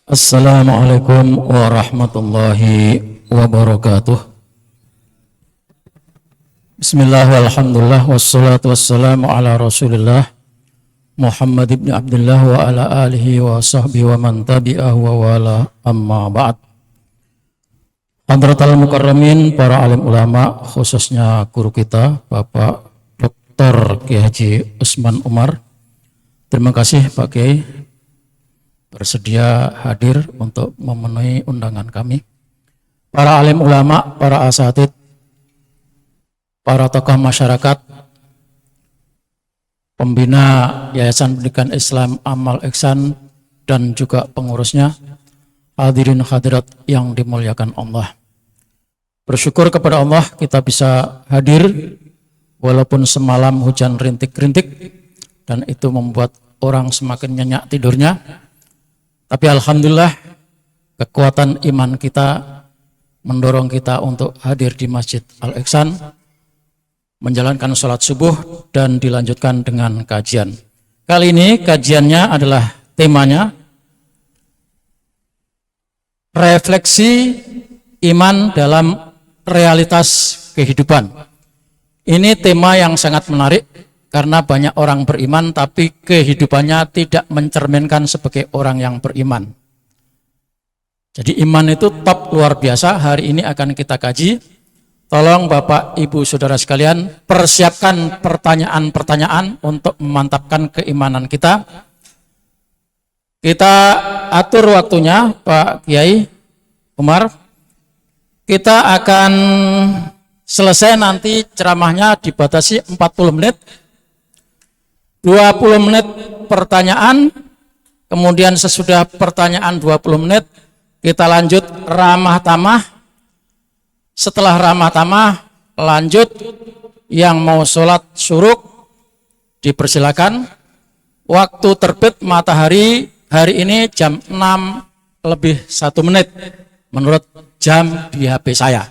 Assalamualaikum warahmatullahi wabarakatuh. Bismillah walhamdulillah wassalatu wassalamu ala rasulillah Muhammad ibn Abdullah wa ala alihi wa sahbihi wa man tabi'ahu wa wala amma ba'd. Hadratal mukarramin, para alim ulama, khususnya guru kita Bapak Dr. Kiai Haji Usman Umar. Terima kasih Pak Kiai bersedia hadir untuk memenuhi undangan kami. Para alim ulama, para asatid, para tokoh masyarakat, pembina Yayasan Pendidikan Islam Amal Ihsan dan juga pengurusnya, hadirin hadirat yang dimuliakan Allah. Bersyukur kepada Allah kita bisa hadir walaupun semalam hujan rintik-rintik dan itu membuat orang semakin nyenyak tidurnya. Tapi alhamdulillah kekuatan iman kita mendorong kita untuk hadir di Masjid Al-Ihsan, menjalankan sholat subuh dan dilanjutkan dengan kajian. Kali ini kajiannya adalah temanya refleksi iman dalam realitas kehidupan. Ini tema yang sangat menarik karena banyak orang beriman tapi kehidupannya tidak mencerminkan sebagai orang yang beriman. Jadi iman itu top luar biasa. Hari ini akan kita kaji. Tolong Bapak Ibu Saudara sekalian persiapkan pertanyaan-pertanyaan untuk memantapkan keimanan kita. Kita atur waktunya Pak Kiai Umar. Kita akan selesai nanti ceramahnya dibatasi 40 menit. 20 menit pertanyaan, kemudian sesudah pertanyaan 20 menit, kita lanjut ramah tamah. Setelah ramah tamah, lanjut yang mau sholat syuruk, dipersilakan. Waktu terbit matahari hari ini jam 6 lebih 1 menit, menurut jam di HP saya.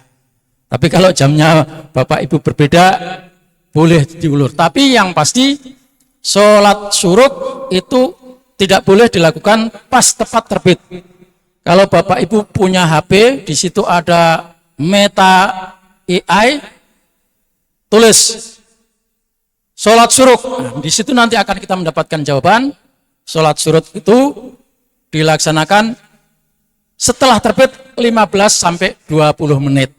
Tapi kalau jamnya Bapak Ibu berbeda, boleh diulur. Tapi yang pasti, sholat syuruk itu tidak boleh dilakukan pas tepat terbit. Kalau Bapak Ibu punya HP, di situ ada Meta AI, tulis sholat syuruk. Nah, di situ nanti akan kita mendapatkan jawaban. Sholat syuruk itu dilaksanakan setelah terbit 15 sampai 20 menit.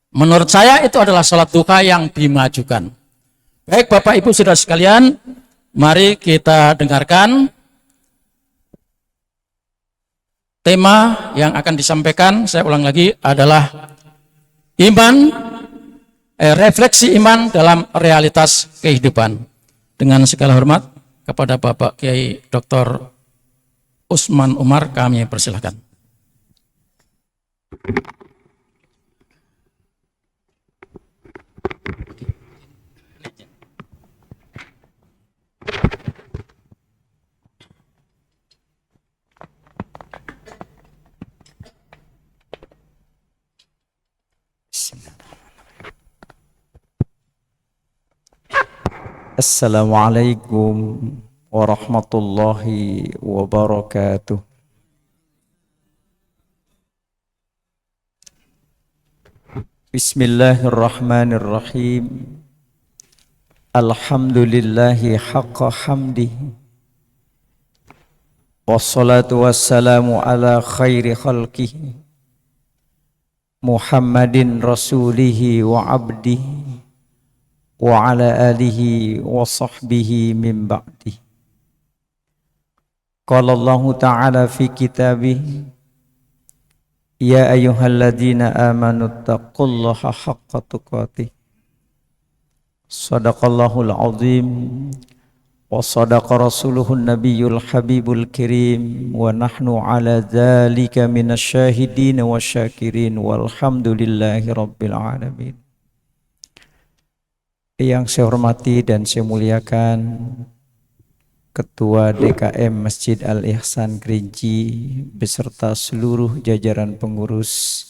Menurut saya itu adalah sholat duha yang dimajukan. Baik Bapak Ibu Saudara sekalian, mari kita dengarkan tema yang akan disampaikan. Saya ulang lagi, adalah refleksi iman dalam realitas kehidupan. Dengan segala hormat kepada Bapak Kiai Dr. Usman Umar, kami persilahkan. Assalamualaikum warahmatullahi wabarakatuh. Bismillahirrahmanirrahim. Alhamdulillahi haqqa hamdihi. Wassalatu wassalamu ala khairi khalqihi Muhammadin rasulihi wa abdihi wa ala alihi wa sahbihi min ba'di. Qala Allah ta'ala fi kitabih, ya ayyuhalladzina amanu taqullaha haqqa tuqatih. Sadaqallahul azim wa sadaqa rasuluhun nabiyyul habibul kirim wa nahnu ala dzalika minasyahidin wa syakirin walhamdulillahi rabbil alamin. Yang saya hormati dan saya muliakan Ketua DKM Masjid Al-Ihsan Kerinci beserta seluruh jajaran pengurus.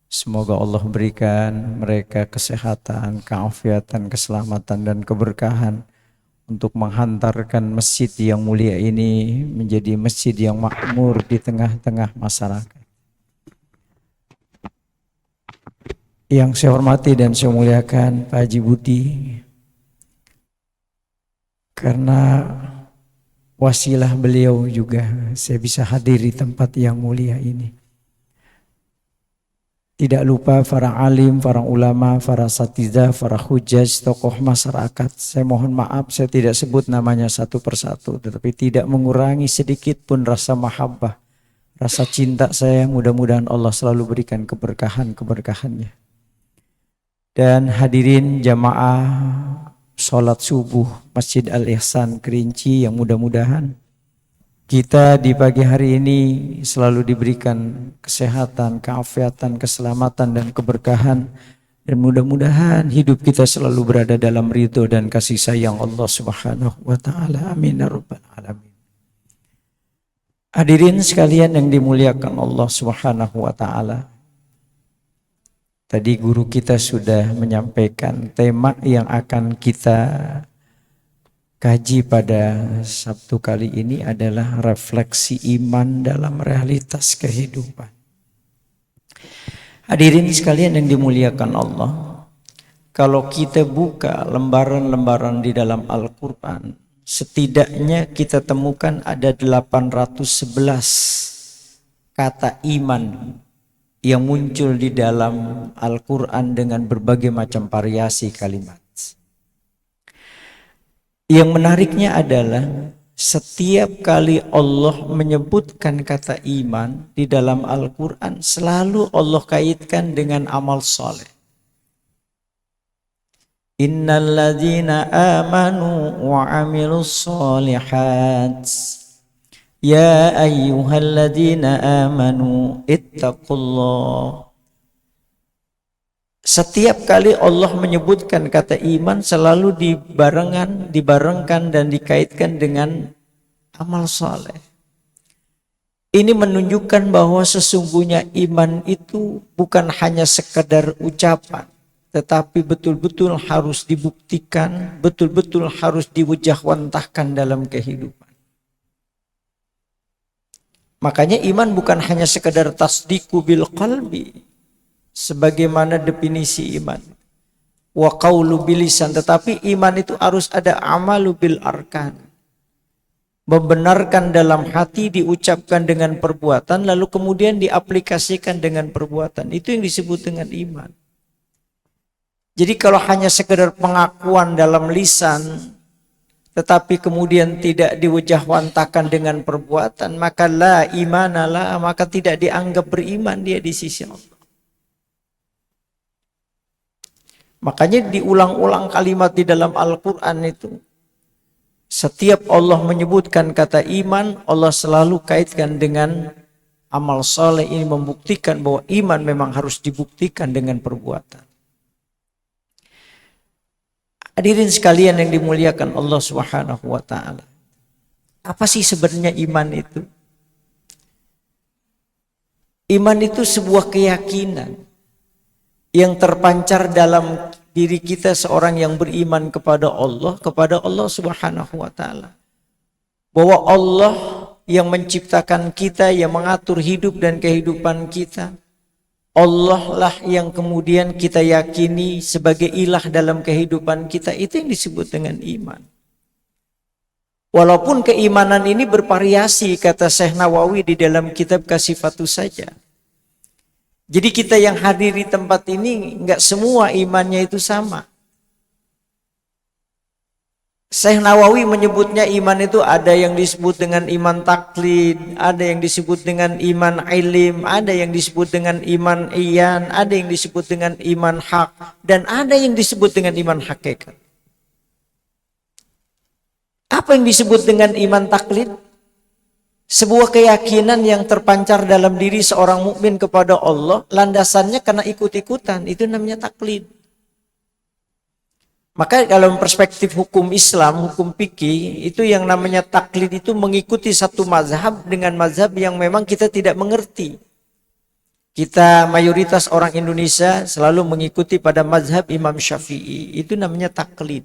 Semoga Allah berikan mereka kesehatan, keafiatan, keselamatan dan keberkahan untuk menghantarkan masjid yang mulia ini menjadi masjid yang makmur di tengah-tengah masyarakat. Yang saya hormati dan saya muliakan Pak Haji Budi, karena wasilah beliau juga saya bisa hadir di tempat yang mulia ini. Tidak lupa para alim, para ulama, para asatidzah, para hujjaj, tokoh masyarakat. Saya mohon maaf saya tidak sebut namanya satu persatu, tetapi tidak mengurangi sedikit pun rasa mahabbah, rasa cinta saya. Mudah-mudahan Allah selalu berikan keberkahan-keberkahannya. Dan hadirin jamaah sholat subuh Masjid Al-Ihsan Kerinci yang mudah-mudahan kita di pagi hari ini selalu diberikan kesehatan, keafiatan, keselamatan dan keberkahan, dan mudah-mudahan hidup kita selalu berada dalam ridho dan kasih sayang Allah Subhanahu wa taala. Amin ya rabbal alamin. Hadirin sekalian yang dimuliakan Allah Subhanahu wa taala. Tadi guru kita sudah menyampaikan tema yang akan kita kaji pada Sabtu kali ini adalah refleksi iman dalam realitas kehidupan. Hadirin sekalian yang dimuliakan Allah, kalau kita buka lembaran-lembaran di dalam Al-Quran, setidaknya kita temukan ada 811 kata iman yang muncul di dalam Al-Quran dengan berbagai macam variasi kalimat. Yang menariknya adalah setiap kali Allah menyebutkan kata iman di dalam Al-Quran, selalu Allah kaitkan dengan amal soleh. Innal ladzina amanu wa amilus solihat ya ayyuhalladzina amanu ittaqullah. Setiap kali Allah menyebutkan kata iman selalu dibarengkan dan dikaitkan dengan amal soleh. Ini menunjukkan bahwa sesungguhnya iman itu bukan hanya sekedar ucapan, tetapi betul-betul harus dibuktikan, betul-betul harus diwujahwantahkan dalam kehidupan. Makanya iman bukan hanya sekedar tasdiqu bil qalbi, sebagaimana definisi iman, wa qaulu bil lisan, tetapi iman itu harus ada amalu bil arkan, membenarkan dalam hati, diucapkan dengan perbuatan, lalu kemudian diaplikasikan dengan perbuatan. Itu yang disebut dengan iman. Jadi kalau hanya sekedar pengakuan dalam lisan tetapi kemudian tidak diwujahwantahkan dengan perbuatan, maka la imanalah, maka tidak dianggap beriman dia di sisi Allah. Makanya diulang-ulang kalimat di dalam Al-Quran itu. Setiap Allah menyebutkan kata iman, Allah selalu kaitkan dengan amal soleh. Ini membuktikan bahwa iman memang harus dibuktikan dengan perbuatan. Hadirin sekalian yang dimuliakan Allah Subhanahu wa taala. Apa sih sebenarnya iman itu? Iman itu sebuah keyakinan yang terpancar dalam diri kita seorang yang beriman kepada Allah Subhanahu wa taala. Bahwa Allah yang menciptakan kita, yang mengatur hidup dan kehidupan kita. Allah lah yang kemudian kita yakini sebagai ilah dalam kehidupan kita. Itu yang disebut dengan iman. Walaupun keimanan ini bervariasi, kata Syekh Nawawi di dalam kitab Kasifatus Saja. Jadi kita yang hadir di tempat ini enggak semua imannya itu sama. Syekh Nawawi menyebutnya iman itu ada yang disebut dengan iman taklid, ada yang disebut dengan iman ilim, ada yang disebut dengan iman iyan, ada yang disebut dengan iman hak, dan ada yang disebut dengan iman hakikat. Apa yang disebut dengan iman taklid? Sebuah keyakinan yang terpancar dalam diri seorang mukmin kepada Allah, landasannya karena ikut-ikutan, itu namanya taklid. Maka dalam perspektif hukum Islam, hukum fikih, itu yang namanya taklid itu mengikuti satu mazhab dengan mazhab yang memang kita tidak mengerti. Kita mayoritas orang Indonesia selalu mengikuti pada mazhab Imam Syafi'i, itu namanya taklid.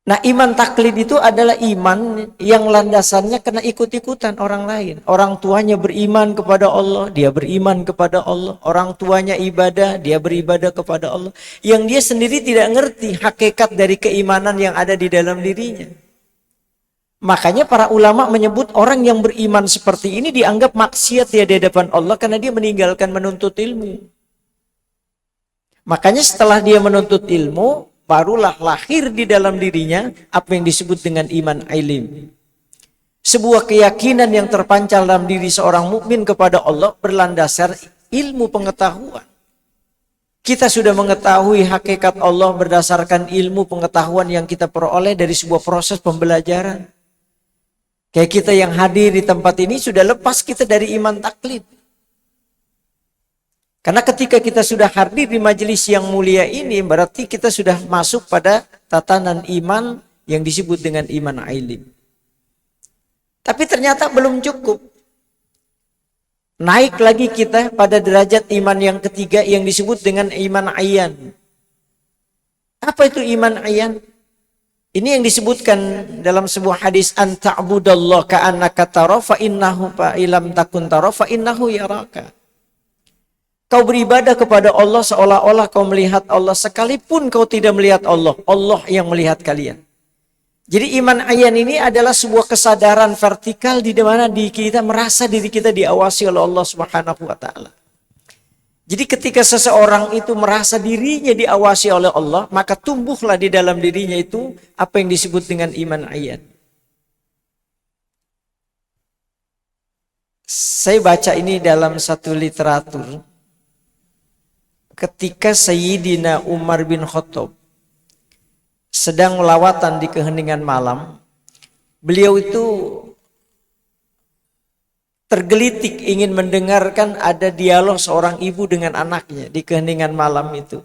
Nah, iman taklid itu adalah iman yang landasannya kena ikut-ikutan orang lain. Orang tuanya beriman kepada Allah, dia beriman kepada Allah. Orang tuanya ibadah, dia beribadah kepada Allah. Yang dia sendiri tidak ngerti hakikat dari keimanan yang ada di dalam dirinya. Makanya para ulama menyebut orang yang beriman seperti ini dianggap maksiat ya di hadapan Allah karena dia meninggalkan menuntut ilmu. Makanya setelah dia menuntut ilmu, barulah lahir di dalam dirinya apa yang disebut dengan iman ilim. Sebuah keyakinan yang terpancar dalam diri seorang mukmin kepada Allah berlandasar ilmu pengetahuan. Kita sudah mengetahui hakikat Allah berdasarkan ilmu pengetahuan yang kita peroleh dari sebuah proses pembelajaran. Kayak kita yang hadir di tempat ini sudah lepas kita dari iman taklid. Karena ketika kita sudah hadir di majelis yang mulia ini, berarti kita sudah masuk pada tatanan iman yang disebut dengan iman ilim. Tapi ternyata belum cukup. Naik lagi kita pada derajat iman yang ketiga yang disebut dengan iman ayan. Apa itu iman ayan? Ini yang disebutkan dalam sebuah hadis, anta'budallah ka'annaka tara fa innahu fa ilam takun tara fa innahu yaraka. Kau beribadah kepada Allah seolah-olah kau melihat Allah, sekalipun kau tidak melihat Allah, Allah yang melihat kalian. Jadi iman ayan ini adalah sebuah kesadaran vertikal di mana kita merasa diri kita diawasi oleh Allah Subhanahu wa taala. Jadi ketika seseorang itu merasa dirinya diawasi oleh Allah, maka tumbuhlah di dalam dirinya itu apa yang disebut dengan iman ayan. Saya baca ini dalam satu literatur. Ketika Sayyidina Umar bin Khattab sedang lawatan di keheningan malam, beliau itu tergelitik ingin mendengarkan ada dialog seorang ibu dengan anaknya di keheningan malam itu.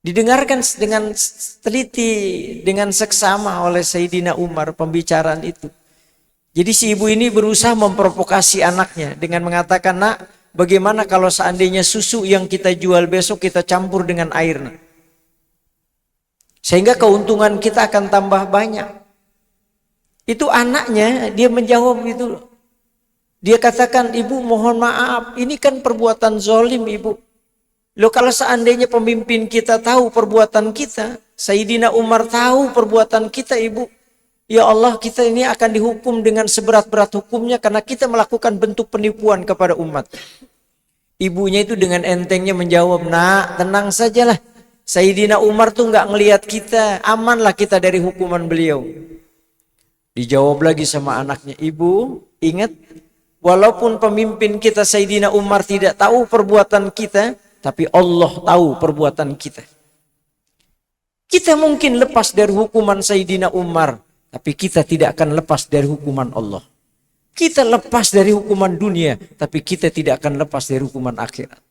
Didengarkan dengan teliti, dengan seksama oleh Sayyidina Umar pembicaraan itu. Jadi si ibu ini berusaha memprovokasi anaknya dengan mengatakan, "Nak, bagaimana kalau seandainya susu yang kita jual besok kita campur dengan air, nak? Sehingga keuntungan kita akan tambah banyak." Itu anaknya, dia menjawab itu. Dia katakan, "Ibu mohon maaf, ini kan perbuatan zolim, Ibu. Loh, kalau seandainya pemimpin kita tahu perbuatan kita, Sayyidina Umar tahu perbuatan kita, Ibu, ya Allah, kita ini akan dihukum dengan seberat-berat hukumnya karena kita melakukan bentuk penipuan kepada umat." Ibunya itu dengan entengnya menjawab, "Nak, tenang sajalah. Sayyidina Umar tuh nggak ngelihat kita, amanlah kita dari hukuman beliau." Dijawab lagi sama anaknya, "Ibu, ingat, walaupun pemimpin kita Sayyidina Umar tidak tahu perbuatan kita, tapi Allah tahu perbuatan kita. Kita mungkin lepas dari hukuman Sayyidina Umar, tapi kita tidak akan lepas dari hukuman Allah. Kita lepas dari hukuman dunia, tapi kita tidak akan lepas dari hukuman akhirat."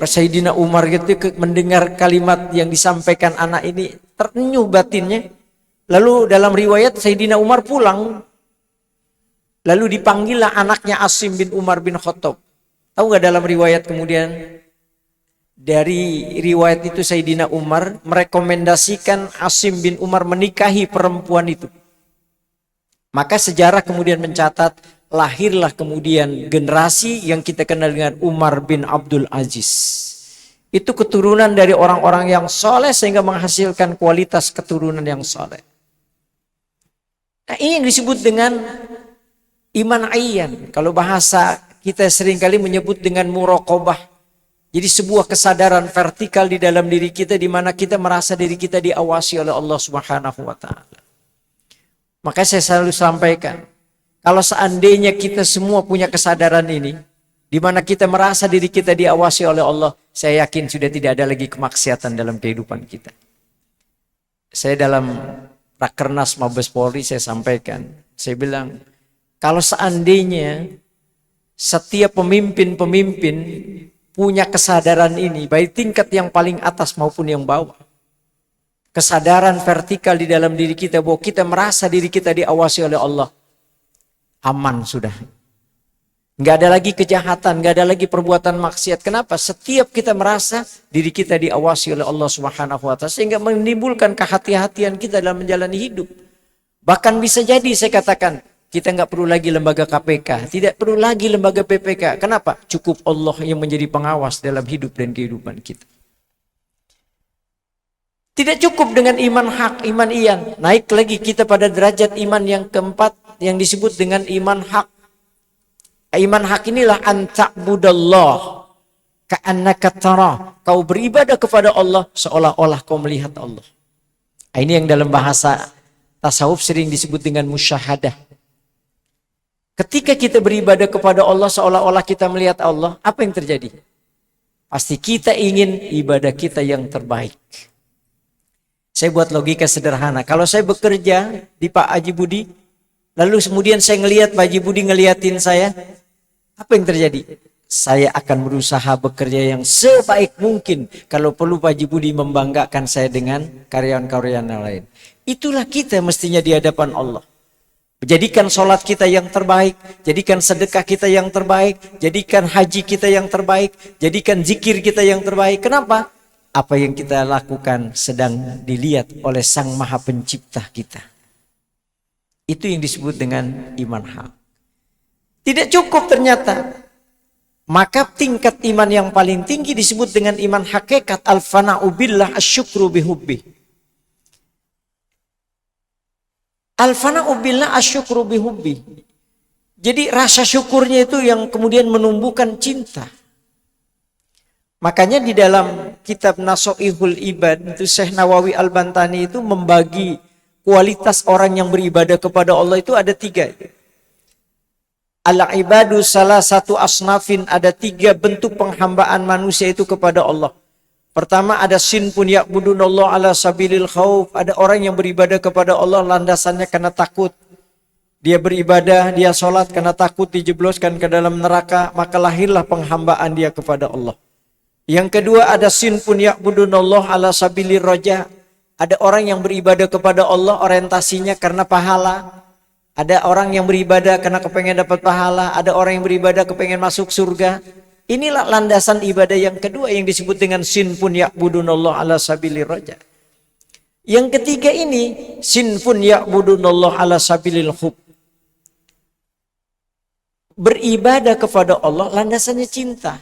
Sayyidina Umar gitu mendengar kalimat yang disampaikan anak ini, terenyuh batinnya. Lalu dalam riwayat Sayyidina Umar pulang. Lalu dipanggillah anaknya Asim bin Umar bin Khattab. Tahu nggak dalam riwayat kemudian? Dari riwayat itu Sayyidina Umar merekomendasikan Asim bin Umar menikahi perempuan itu. Maka sejarah kemudian mencatat lahirlah kemudian generasi yang kita kenal dengan Umar bin Abdul Aziz. Itu keturunan dari orang-orang yang soleh sehingga menghasilkan kualitas keturunan yang soleh. Nah, ini yang disebut dengan iman ayan. Kalau bahasa kita seringkali menyebut dengan muraqabah. Jadi sebuah kesadaran vertikal di dalam diri kita di mana kita merasa diri kita diawasi oleh Allah Subhanahu wa taala. Maka saya selalu sampaikan, kalau seandainya kita semua punya kesadaran ini, di mana kita merasa diri kita diawasi oleh Allah, saya yakin sudah tidak ada lagi kemaksiatan dalam kehidupan kita. Saya dalam Rakernas Mabes Polri saya sampaikan, saya bilang, kalau seandainya setiap pemimpin-pemimpin punya kesadaran ini, baik tingkat yang paling atas maupun yang bawah, kesadaran vertikal di dalam diri kita bahwa kita merasa diri kita diawasi oleh Allah, aman sudah. Nggak ada lagi kejahatan, nggak ada lagi perbuatan maksiat. Kenapa? Setiap kita merasa diri kita diawasi oleh Allah Subhanahu wa Ta'ala, sehingga menimbulkan kehati-hatian kita dalam menjalani hidup. Bahkan bisa jadi saya katakan, kita nggak perlu lagi lembaga KPK, tidak perlu lagi lembaga PPK. Kenapa? Cukup Allah yang menjadi pengawas dalam hidup dan kehidupan kita. Tidak cukup dengan iman hak, iman iyan. Naik lagi kita pada derajat iman yang keempat yang disebut dengan iman hak. Iman hak inilah anta'budallah ka'annaka tarah. Kau beribadah kepada Allah seolah-olah kau melihat Allah. Ini yang dalam bahasa tasawuf sering disebut dengan musyahadah. Ketika kita beribadah kepada Allah seolah-olah kita melihat Allah, apa yang terjadi? Pasti kita ingin ibadah kita yang terbaik. Saya buat logika sederhana. Kalau saya bekerja di Pak Haji Budi, lalu kemudian saya ngelihat Pak Haji Budi ngeliatin saya, apa yang terjadi? Saya akan berusaha bekerja yang sebaik mungkin. Kalau perlu Pak Haji Budi membanggakan saya dengan karyawan-karyawan yang lain. Itulah kita mestinya di hadapan Allah. Jadikan sholat kita yang terbaik, jadikan sedekah kita yang terbaik, jadikan haji kita yang terbaik, jadikan zikir kita yang terbaik. Kenapa? Apa yang kita lakukan sedang dilihat oleh Sang Maha Pencipta kita. Itu yang disebut dengan iman hak. Tidak cukup ternyata. Maka tingkat iman yang paling tinggi disebut dengan iman hakikat, al-fana'u billah asyukru bihubbi. Al-fana'u billah asyukru bihubbi. Jadi rasa syukurnya itu yang kemudian menumbuhkan cinta. Makanya di dalam kitab Nasoihul Ibad itu Syekh Nawawi Al-Bantani itu membagi kualitas orang yang beribadah kepada Allah itu ada 3. Al-ibadu salah satu asnafin, ada 3 bentuk penghambaan manusia itu kepada Allah. Pertama ada sinfun ya'budunallah ala sabilil khauf, ada orang yang beribadah kepada Allah landasannya karena takut. Dia beribadah, dia sholat karena takut dijebloskan ke dalam neraka, maka lahirlah penghambaan dia kepada Allah. Yang kedua ada sinfun ya'budunallah ala sabilir raja. Ada orang yang beribadah kepada Allah orientasinya karena pahala. Ada orang yang beribadah karena kepengen dapat pahala. Ada orang yang beribadah kepengen masuk surga. Inilah landasan ibadah yang kedua yang disebut dengan sinfun ya'budunallah ala sabilir raja. Yang ketiga ini sinfun ya'budunallah ala sabilil hub. Beribadah kepada Allah landasannya cinta.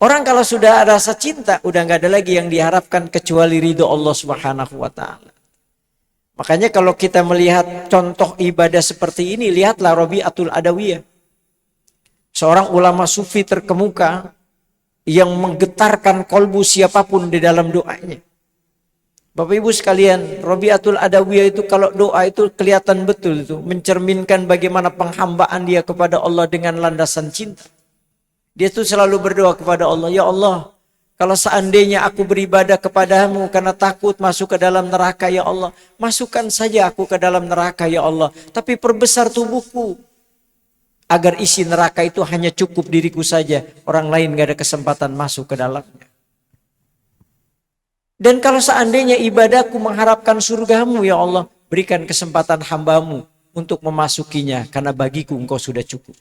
Orang kalau sudah ada rasa cinta, udah nggak ada lagi yang diharapkan kecuali ridho Allah Subhanahu wa Ta'ala. Makanya kalau kita melihat contoh ibadah seperti ini, lihatlah Rabi'atul Adawiyah. Seorang ulama sufi terkemuka yang menggetarkan kolbu siapapun di dalam doanya. Bapak Ibu sekalian, Rabi'atul Adawiyah itu kalau doa itu kelihatan betul itu, mencerminkan bagaimana penghambaan dia kepada Allah dengan landasan cinta. Dia tuh selalu berdoa kepada Allah, ya Allah, kalau seandainya aku beribadah kepadamu karena takut masuk ke dalam neraka, ya Allah, masukkan saja aku ke dalam neraka, ya Allah. Tapi perbesar tubuhku, agar isi neraka itu hanya cukup diriku saja, orang lain gak ada kesempatan masuk ke dalamnya. Dan kalau seandainya ibadahku mengharapkan surgamu, ya Allah, berikan kesempatan hambamu untuk memasukinya, karena bagiku engkau sudah cukup.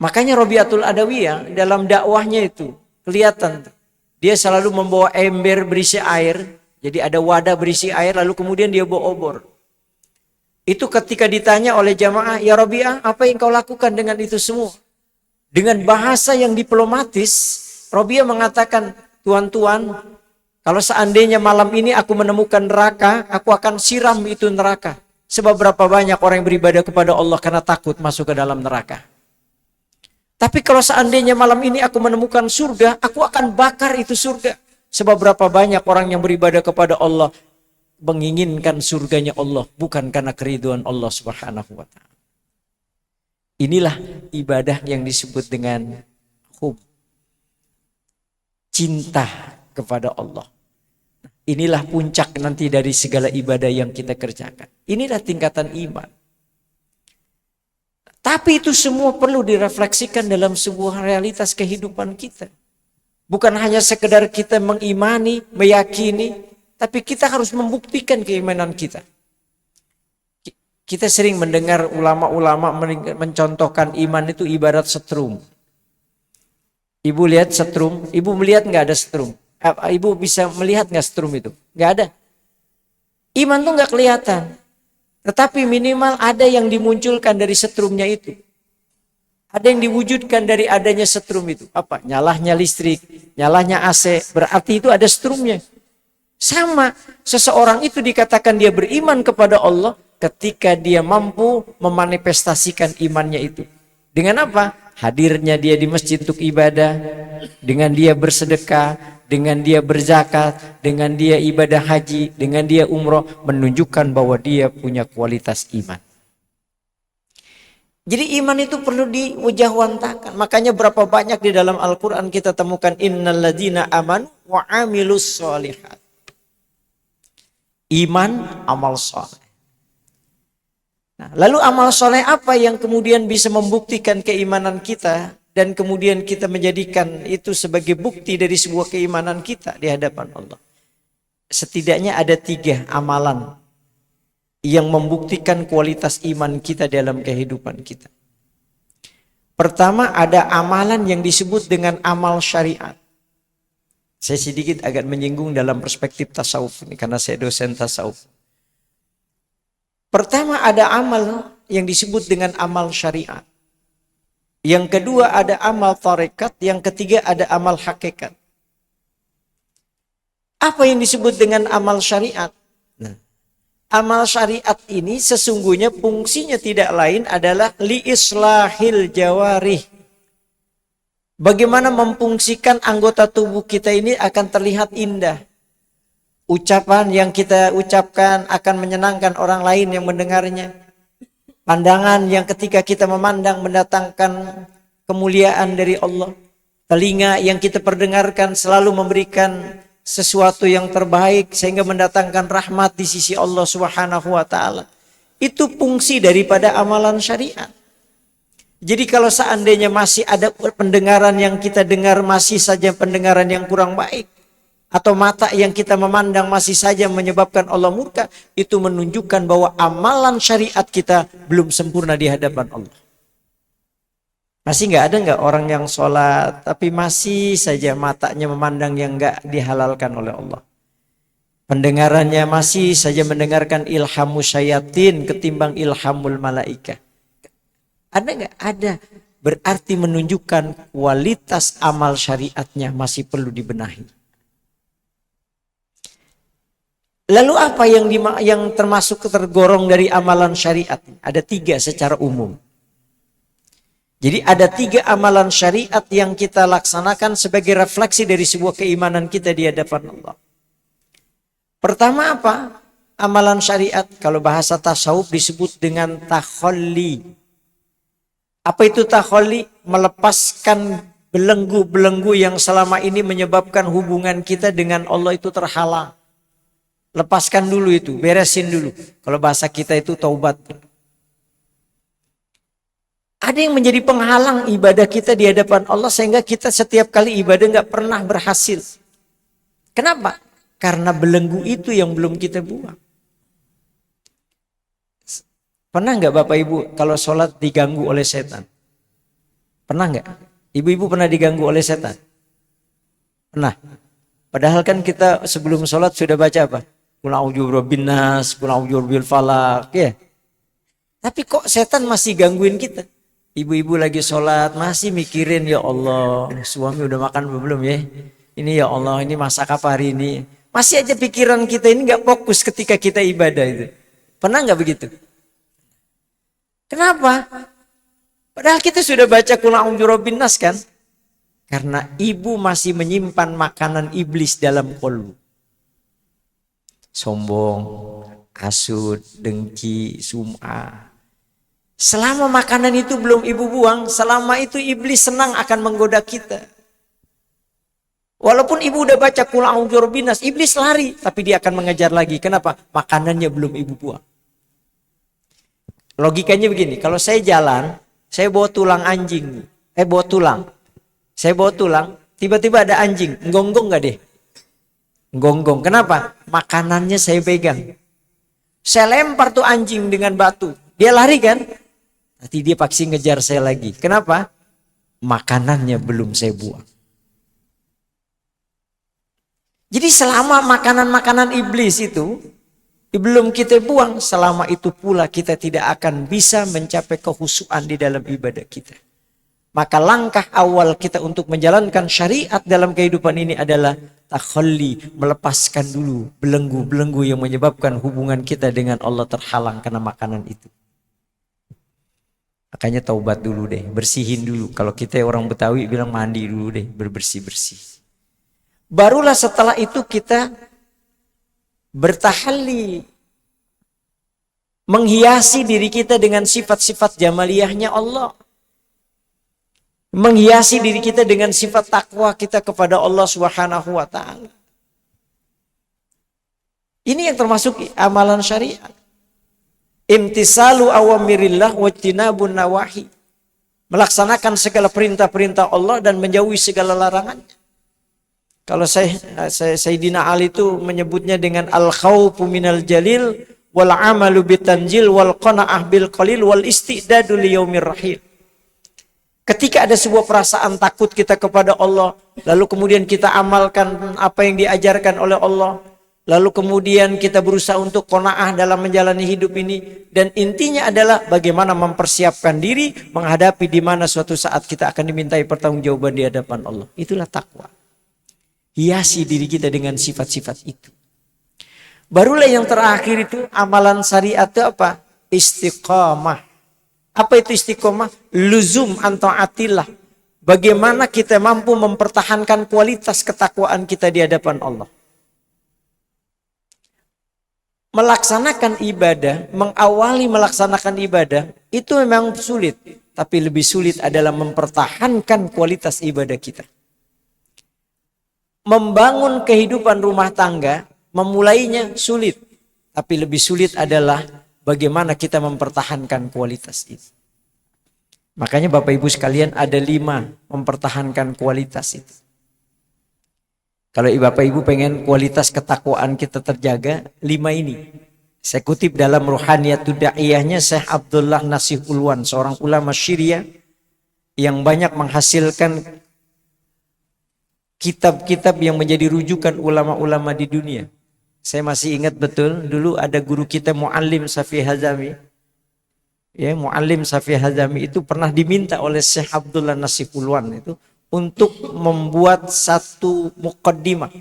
Makanya Rabi'atul Adawiyah dalam dakwahnya itu kelihatan. Dia selalu membawa ember berisi air. Jadi ada wadah berisi air lalu kemudian dia bawa obor. Itu ketika ditanya oleh jamaah, ya Rabi'ah, apa yang kau lakukan dengan itu semua? Dengan bahasa yang diplomatis, Rabi'ah mengatakan, tuan-tuan, kalau seandainya malam ini aku menemukan neraka, aku akan siram itu neraka. Sebab berapa banyak orang yang beribadah kepada Allah karena takut masuk ke dalam neraka. Tapi kalau seandainya malam ini aku menemukan surga, aku akan bakar itu surga. Sebab berapa banyak orang yang beribadah kepada Allah menginginkan surganya Allah, bukan karena keriduan Allah Subhanahu wa Ta'ala. Inilah ibadah yang disebut dengan hub, cinta kepada Allah. Inilah puncak nanti dari segala ibadah yang kita kerjakan. Inilah tingkatan iman. Tapi itu semua perlu direfleksikan dalam sebuah realitas kehidupan kita. Bukan hanya sekedar kita mengimani, meyakini, tapi kita harus membuktikan keimanan kita. Kita sering mendengar ulama-ulama mencontohkan iman itu ibarat setrum. Ibu lihat setrum, ibu melihat nggak ada setrum? Ibu bisa melihat nggak setrum itu? Nggak ada. Iman tuh nggak kelihatan. Tetapi minimal ada yang dimunculkan dari setrumnya itu. Ada yang diwujudkan dari adanya setrum itu. Apa? Nyalahnya listrik, nyalahnya AC. Berarti itu ada setrumnya. Sama, seseorang itu dikatakan dia beriman kepada Allah ketika dia mampu memanifestasikan imannya itu. Dengan apa? Hadirnya dia di masjid untuk ibadah, dengan dia bersedekah, dengan dia berzakat, dengan dia ibadah haji, dengan dia umroh, menunjukkan bahwa dia punya kualitas iman. Jadi iman itu perlu diwujahwantakan. Makanya berapa banyak di dalam Al-Quran kita temukan innalladzina amanu wa amilus sholihat. Iman, amal soleh. Nah, lalu amal soleh apa yang kemudian bisa membuktikan keimanan kita dan kemudian kita menjadikan itu sebagai bukti dari sebuah keimanan kita di hadapan Allah? Setidaknya ada 3 amalan yang membuktikan kualitas iman kita dalam kehidupan kita. Pertama, ada amalan yang disebut dengan amal syariat. Saya sedikit agak menyinggung dalam perspektif tasawuf ini karena saya dosen tasawuf. Pertama, ada amal yang disebut dengan amal syariat. Yang kedua ada amal tarekat, yang ketiga ada amal hakikat. Apa yang disebut dengan amal syariat? Nah, amal syariat ini sesungguhnya fungsinya tidak lain adalah liislahil jawarih. Bagaimana memfungsikan anggota tubuh kita ini akan terlihat indah. Ucapan yang kita ucapkan akan menyenangkan orang lain yang mendengarnya. Pandangan yang ketika kita memandang mendatangkan kemuliaan dari Allah. Telinga yang kita perdengarkan selalu memberikan sesuatu yang terbaik sehingga mendatangkan rahmat di sisi Allah Subhanahu wa taala. Itu fungsi daripada amalan syariat. Jadi kalau seandainya masih ada pendengaran yang kita dengar masih saja pendengaran yang kurang baik, atau mata yang kita memandang masih saja menyebabkan Allah murka, itu menunjukkan bahwa amalan syariat kita belum sempurna di hadapan Allah. Masih nggak orang yang sholat tapi masih saja matanya memandang yang nggak dihalalkan oleh Allah. Pendengarannya masih saja mendengarkan ilhamu syayatin ketimbang ilhamul malaika. Ada nggak? Ada. Berarti menunjukkan kualitas amal syariatnya masih perlu dibenahi. Lalu apa yang termasuk tergolong dari amalan syariat? Ada 3 secara umum. Jadi ada 3 amalan syariat yang kita laksanakan sebagai refleksi dari sebuah keimanan kita di hadapan Allah. Pertama apa? Amalan syariat kalau bahasa tasawuf disebut dengan takhalli. Apa itu takhalli? Melepaskan belenggu-belenggu yang selama ini menyebabkan hubungan kita dengan Allah itu terhalang. Lepaskan dulu itu, beresin dulu. Kalau bahasa kita itu taubat. Ada yang menjadi penghalang ibadah kita di hadapan Allah sehingga kita setiap kali ibadah nggak pernah berhasil. Kenapa? Karena belenggu itu yang belum kita buang. Pernah nggak Bapak Ibu kalau sholat diganggu oleh setan? Pernah nggak? Ibu-ibu pernah diganggu oleh setan? Pernah. Padahal kan kita sebelum sholat sudah baca apa? Qul a'udzu birabbin nas, qul a'udzu birabbil falaq, ya. Tapi kok setan masih gangguin kita? Ibu-ibu lagi sholat masih mikirin, ya Allah, suami udah makan belum ya? Ini ya Allah, ini masak apa hari ini? Masih aja pikiran kita ini nggak fokus ketika kita ibadah itu. Pernah nggak begitu? Kenapa? Padahal kita sudah baca Qul a'udzu birabbin nas kan? Karena ibu masih menyimpan makanan iblis dalam qalbu. Sombong, hasud, dengki, sum'ah. Selama makanan itu belum ibu buang, selama itu iblis senang akan menggoda kita. Walaupun ibu udah baca Qul a'udzu birabbin nas, iblis lari, tapi dia akan mengejar lagi. Kenapa? Makanannya belum ibu buang. Logikanya begini, kalau saya jalan, saya bawa tulang anjing. Saya bawa tulang, tiba-tiba ada anjing, nggonggong gak deh? Nggonggong, kenapa? Makanannya saya pegang. Saya lempar tuh anjing dengan batu. Dia lari kan? Nanti dia pasti ngejar saya lagi. Kenapa? Makanannya belum saya buang. Jadi selama makanan-makanan iblis itu belum kita buang, selama itu pula kita tidak akan bisa mencapai kekhusyuan di dalam ibadah kita. Maka langkah awal kita untuk menjalankan syariat dalam kehidupan ini adalah takhalli, melepaskan dulu belenggu-belenggu yang menyebabkan hubungan kita dengan Allah terhalang karena makanan itu. Makanya taubat dulu deh, bersihin dulu. Kalau kita orang Betawi bilang mandi dulu deh, berbersih-bersih. Barulah setelah itu kita bertahalli, menghiasi diri kita dengan sifat-sifat jamaliyahnya Allah. Menghiasi diri kita dengan sifat takwa kita kepada Allah Subhanahu wa taala. Ini yang termasuk amalan syariat. Imtisalu awamirillah wajtinabun nawahi. Melaksanakan segala perintah-perintah Allah dan menjauhi segala larangannya. Kalau Sayyidina Ali itu menyebutnya dengan al-khawfu minal jalil wal amalu bitanjil wal qana'ah bil qalil wal istidadu liyaumir rahil. Ketika ada sebuah perasaan takut kita kepada Allah, lalu kemudian kita amalkan apa yang diajarkan oleh Allah, lalu kemudian kita berusaha untuk qanaah dalam menjalani hidup ini, dan intinya adalah bagaimana mempersiapkan diri menghadapi di mana suatu saat kita akan dimintai pertanggungjawaban di hadapan Allah. Itulah takwa. Hiasi diri kita dengan sifat-sifat itu. Barulah yang terakhir itu amalan syariat itu apa? Istiqamah. Apa itu istiqomah? Luzum anta'atillah. Bagaimana kita mampu mempertahankan kualitas ketakwaan kita di hadapan Allah. Melaksanakan ibadah, mengawali melaksanakan ibadah, itu memang sulit. Tapi lebih sulit adalah mempertahankan kualitas ibadah kita. Membangun kehidupan rumah tangga, memulainya sulit. Tapi lebih sulit adalah bagaimana kita mempertahankan kualitas itu. Makanya Bapak Ibu sekalian ada 5 mempertahankan kualitas itu. Kalau Bapak Ibu pengen kualitas ketakwaan kita terjaga, 5 ini. Saya kutip dalam Ruhaniyatud Da'iyahnya Syekh Abdullah Nasih Ulwan, seorang ulama Syria yang banyak menghasilkan kitab-kitab yang menjadi rujukan ulama-ulama di dunia. Saya masih ingat betul, dulu ada guru kita Muallim Safi Hazami. Ya, Muallim Safi Hazami itu pernah diminta oleh Syekh Abdullah Nasih Ulwan itu untuk membuat satu muqaddimah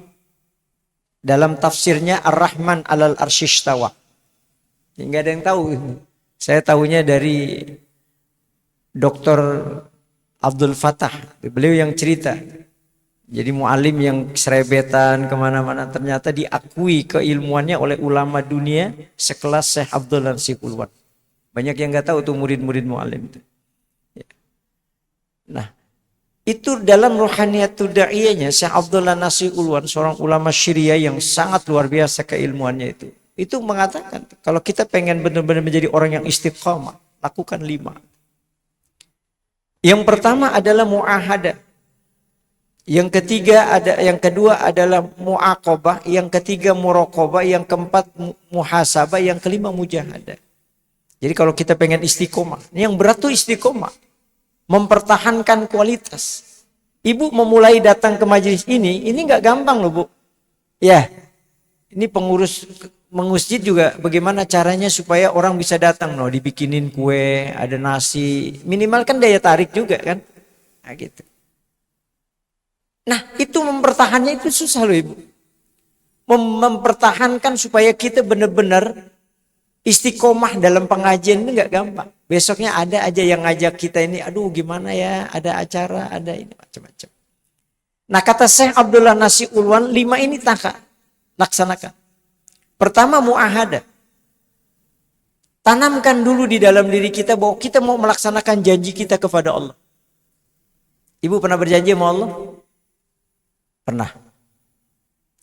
dalam tafsirnya Ar-Rahman 'alal Arsyistawa. Enggak ada yang tahu. Saya tahunya dari Dr. Abdul Fattah. Beliau yang cerita. Jadi mu'alim yang serebetan kemana-mana ternyata diakui keilmuannya oleh ulama dunia sekelas Syekh Abdullah Nasih Ulwan. Banyak yang nggak tahu tuh murid-murid mu'alim itu. Nah, itu dalam Ruhaniyatud Da'iyahnya Syekh Abdullah Nasih Ulwan, seorang ulama Syria yang sangat luar biasa keilmuannya itu. Itu mengatakan kalau kita pengen benar-benar menjadi orang yang istiqamah, lakukan 5. Yang pertama adalah mu'ahadah. Yang kedua adalah mu'aqabah, yang ketiga muraqabah, yang keempat muhasabah, yang kelima mujahadah. Jadi kalau kita pengen istiqomah, yang berat tuh istiqomah, mempertahankan kualitas. Ibu memulai datang ke majelis ini nggak gampang loh Bu. Ya, ini pengurus masjid juga bagaimana caranya supaya orang bisa datang loh, dibikinin kue, ada nasi, minimal kan daya tarik juga kan, nah, gitu. Nah itu mempertahankannya itu susah loh Ibu. Mempertahankan supaya kita benar-benar istiqomah dalam pengajian ini gak gampang. Besoknya ada aja yang ngajak kita ini, aduh gimana ya, ada acara, ada ini macam-macam. Nah kata Syekh Abdullah Nasih Ulwan, 5 ini laksanakan. Pertama mu'ahadah. Tanamkan dulu di dalam diri kita bahwa kita mau melaksanakan janji kita kepada Allah. Ibu pernah berjanji sama Allah? Pernah.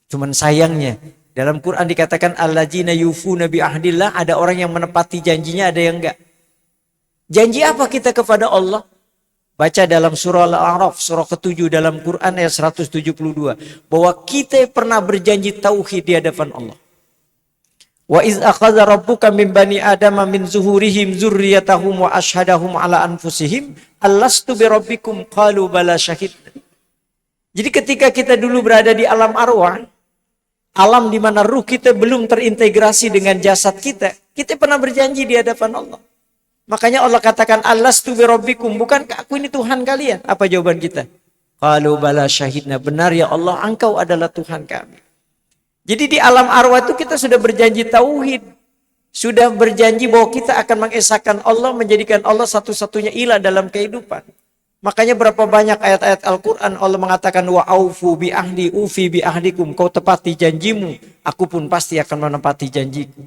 Cuman sayangnya dalam Quran dikatakan alladzina yufuna bi ahdillah, ada orang yang menepati janjinya, ada yang enggak. Janji apa kita kepada Allah? Baca dalam surah Al-A'raf, surah ke-7 dalam Quran ayat 172, bahwa kita pernah berjanji tauhid di hadapan Allah. Wa iz akhadha rabbuka min bani adama min zuhurihim dzurriyyatahum wa ashhadahum ala anfusihim alastu birabbikum qalu bala syahidna. Jadi ketika kita dulu berada di alam arwah, alam di mana ruh kita belum terintegrasi dengan jasad kita, kita pernah berjanji di hadapan Allah. Makanya Allah katakan alastu birabbikum, bukankah aku ini Tuhan kalian? Apa jawaban kita? Qalu bala syahidna, benar ya Allah, engkau adalah Tuhan kami. Jadi di alam arwah itu kita sudah berjanji tauhid. Sudah berjanji bahwa kita akan mengesahkan Allah, menjadikan Allah satu-satunya ilah dalam kehidupan. Makanya berapa banyak ayat-ayat Al-Quran Allah mengatakan wa aufu bi ahdi ufi bi ahdikum, kau tepati janjimu, aku pun pasti akan menepati janjiku.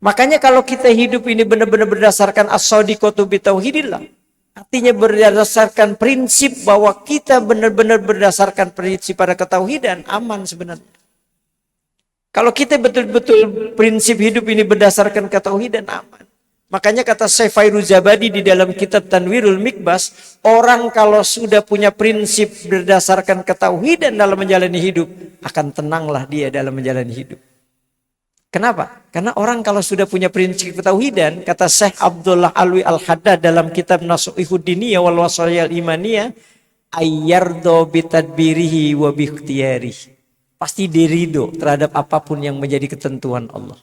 Makanya kalau kita hidup ini benar-benar berdasarkan as-sadiqatu bi tauhidillah, artinya berdasarkan prinsip bahwa kita benar-benar berdasarkan prinsip pada ketauhidan, aman sebenarnya. Kalau kita betul-betul prinsip hidup ini berdasarkan ketauhidan, aman. Makanya kata Syekh Fairuzabadi di dalam kitab Tanwirul Mikbas, orang kalau sudah punya prinsip berdasarkan ketauhidan dalam menjalani hidup, akan tenanglah dia dalam menjalani hidup. Kenapa? Karena orang kalau sudah punya prinsip ketauhidan, kata Syekh Abdullah Alwi Al-Haddad dalam kitab Nasuhud Diniyah wal Wasaiyal Imaniyah, ayyardo bitadbirihi wa bikhtiyarihi. Pasti diridho terhadap apapun yang menjadi ketentuan Allah.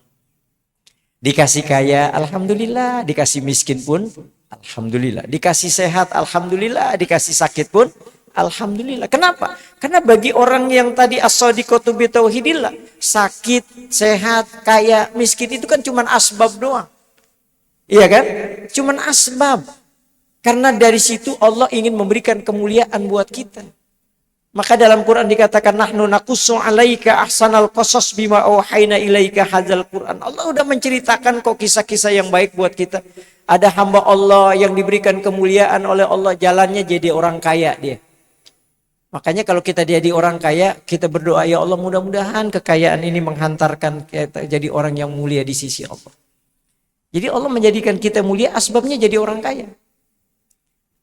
Dikasih kaya, alhamdulillah. Dikasih miskin pun, alhamdulillah. Dikasih sehat, alhamdulillah. Dikasih sakit pun, alhamdulillah. Kenapa? Karena bagi orang yang tadi as-sadiqatu bi tauhidillah, sakit, sehat, kaya, miskin itu kan cuma asbab doang. Iya kan? Cuman asbab. Karena dari situ Allah ingin memberikan kemuliaan buat kita. Maka dalam Quran dikatakan nahnu naqussu 'alaika ahsanal qasas bima auhayna ilaika hadzal Quran. Allah udah menceritakan kok kisah-kisah yang baik buat kita. Ada hamba Allah yang diberikan kemuliaan oleh Allah, jalannya jadi orang kaya dia. Makanya kalau kita jadi orang kaya, kita berdoa, ya Allah mudah-mudahan kekayaan ini menghantarkan kita jadi orang yang mulia di sisi Allah. Jadi Allah menjadikan kita mulia, asbabnya jadi orang kaya.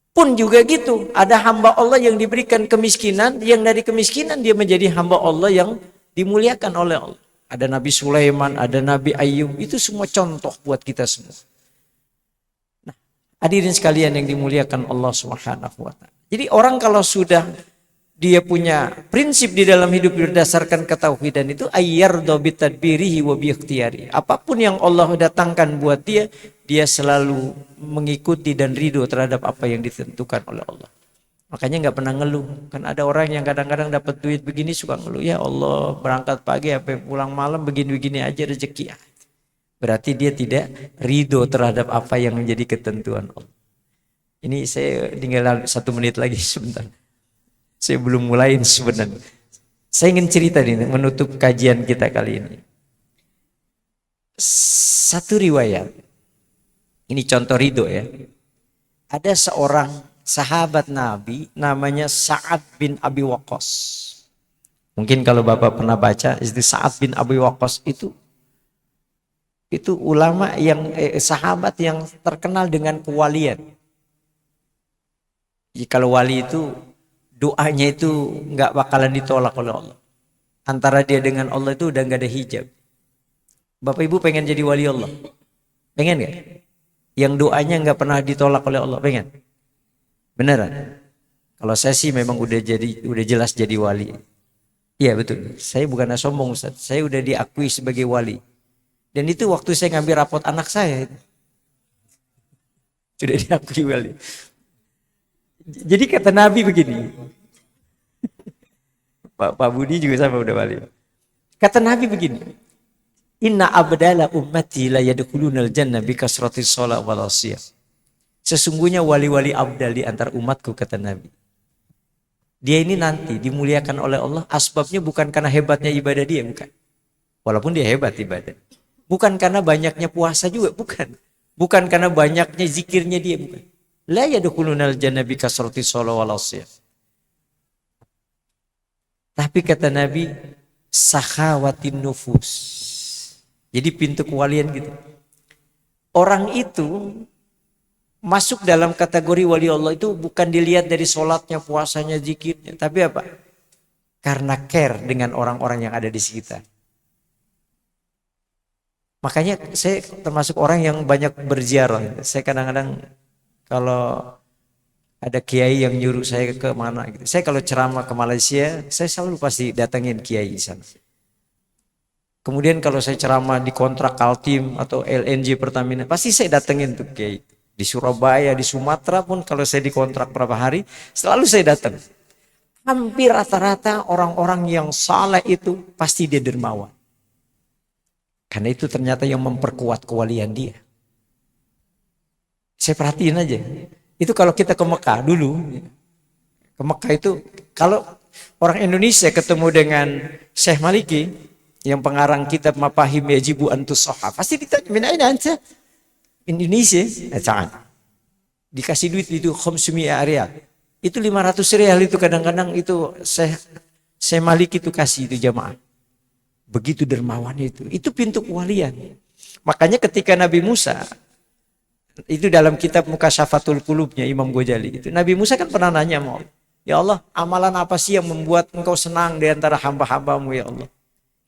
Pun juga gitu, ada hamba Allah yang diberikan kemiskinan, yang dari kemiskinan dia menjadi hamba Allah yang dimuliakan oleh Allah. Ada Nabi Sulaiman, ada Nabi Ayub, itu semua contoh buat kita semua. Nah, hadirin sekalian yang dimuliakan Allah Subhanahu wa taala. Jadi orang kalau sudah dia punya prinsip di dalam hidup berdasarkan ketauhidan itu ayyardo bitadbirihi wa biikhtiyari. Apapun yang Allah datangkan buat dia, dia selalu mengikuti dan ridho terhadap apa yang ditentukan oleh Allah. Makanya nggak pernah ngeluh. Kan ada orang yang kadang-kadang dapat duit begini suka ngeluh. Ya Allah, berangkat pagi sampai pulang malam begini-begini aja rezeki. Berarti dia tidak ridho terhadap apa yang menjadi ketentuan Allah. Ini saya tinggal 1 menit lagi sebentar. Saya belum mulai sebenarnya. Saya ingin cerita nih menutup kajian kita kali ini. Satu riwayat. Ini contoh ridho ya. Ada seorang sahabat Nabi namanya Sa'ad bin Abi Waqqas. Mungkin kalau Bapak pernah baca itu Sa'ad bin Abi Waqqas itu ulama yang sahabat yang terkenal dengan kewalian. Jadi kalau wali itu doanya itu nggak bakalan ditolak oleh Allah. Antara dia dengan Allah itu udah nggak ada hijab. Bapak Ibu pengen jadi wali Allah? Pengen nggak? Yang doanya nggak pernah ditolak oleh Allah, pengen? Beneran? Kalau saya sih memang udah jelas jadi wali. Iya betul. Saya bukan sombong Ustaz. Saya udah diakui sebagai wali. Dan itu waktu saya ngambil rapot anak saya itu. Sudah diakui wali. Jadi kata Nabi begini. Pak Budi juga sama udah wali. Kata Nabi begini. Inna abdala ummati la yadkhulunal jannah bi kasratis shalah wal asiyah. Sesungguhnya wali-wali abdal di antar umatku, kata Nabi. Dia ini nanti dimuliakan oleh Allah, asbabnya bukan karena hebatnya ibadah dia, bukan. Walaupun dia hebat ibadah. Bukan karena banyaknya puasa juga, bukan. Bukan karena banyaknya zikirnya dia, bukan. La yadkhulunal jannah bi kasratis shalah wal asiyah. Tapi kata Nabi, sakhawatin nufus. Jadi pintu kewalian gitu. Orang itu masuk dalam kategori wali Allah itu bukan dilihat dari sholatnya, puasanya, zikirnya. Tapi apa? Karena care dengan orang-orang yang ada di sekitar. Makanya saya termasuk orang yang banyak berziarah. Saya kadang-kadang kalau ada kiai yang nyuruh saya ke mana gitu. Saya kalau ceramah ke Malaysia, saya selalu pasti datengin kiai di sana. Kemudian kalau saya ceramah di kontrak Kaltim atau LNG Pertamina, pasti saya datengin tuh kiai. Di Surabaya, di Sumatera pun kalau saya dikontrak berapa hari, selalu saya datang. Hampir rata-rata orang-orang yang saleh itu pasti dia dermawan. Karena itu ternyata yang memperkuat kewalian dia. Saya perhatiin aja. Itu kalau kita ke Mekah dulu. Ke Mekah itu kalau orang Indonesia ketemu dengan Syekh Maliki, yang pengarang kitab Mafahim Yajibu Antus Soha, pasti ditanya, "Min aina anta?" Indonesia. Jangan. Dikasih duit itu 500 riyal. Itu 500 riyal itu kadang-kadang itu Syekh Maliki itu kasih itu jamaah. Begitu dermawannya itu. Itu pintu kewalian. Makanya ketika Nabi Musa, itu dalam kitab Mukasyafatul Qulubnya Imam Ghazali, itu Nabi Musa kan pernah nanya, "Ya Allah, amalan apa sih yang membuat engkau senang di antara hamba-hambamu ya Allah?"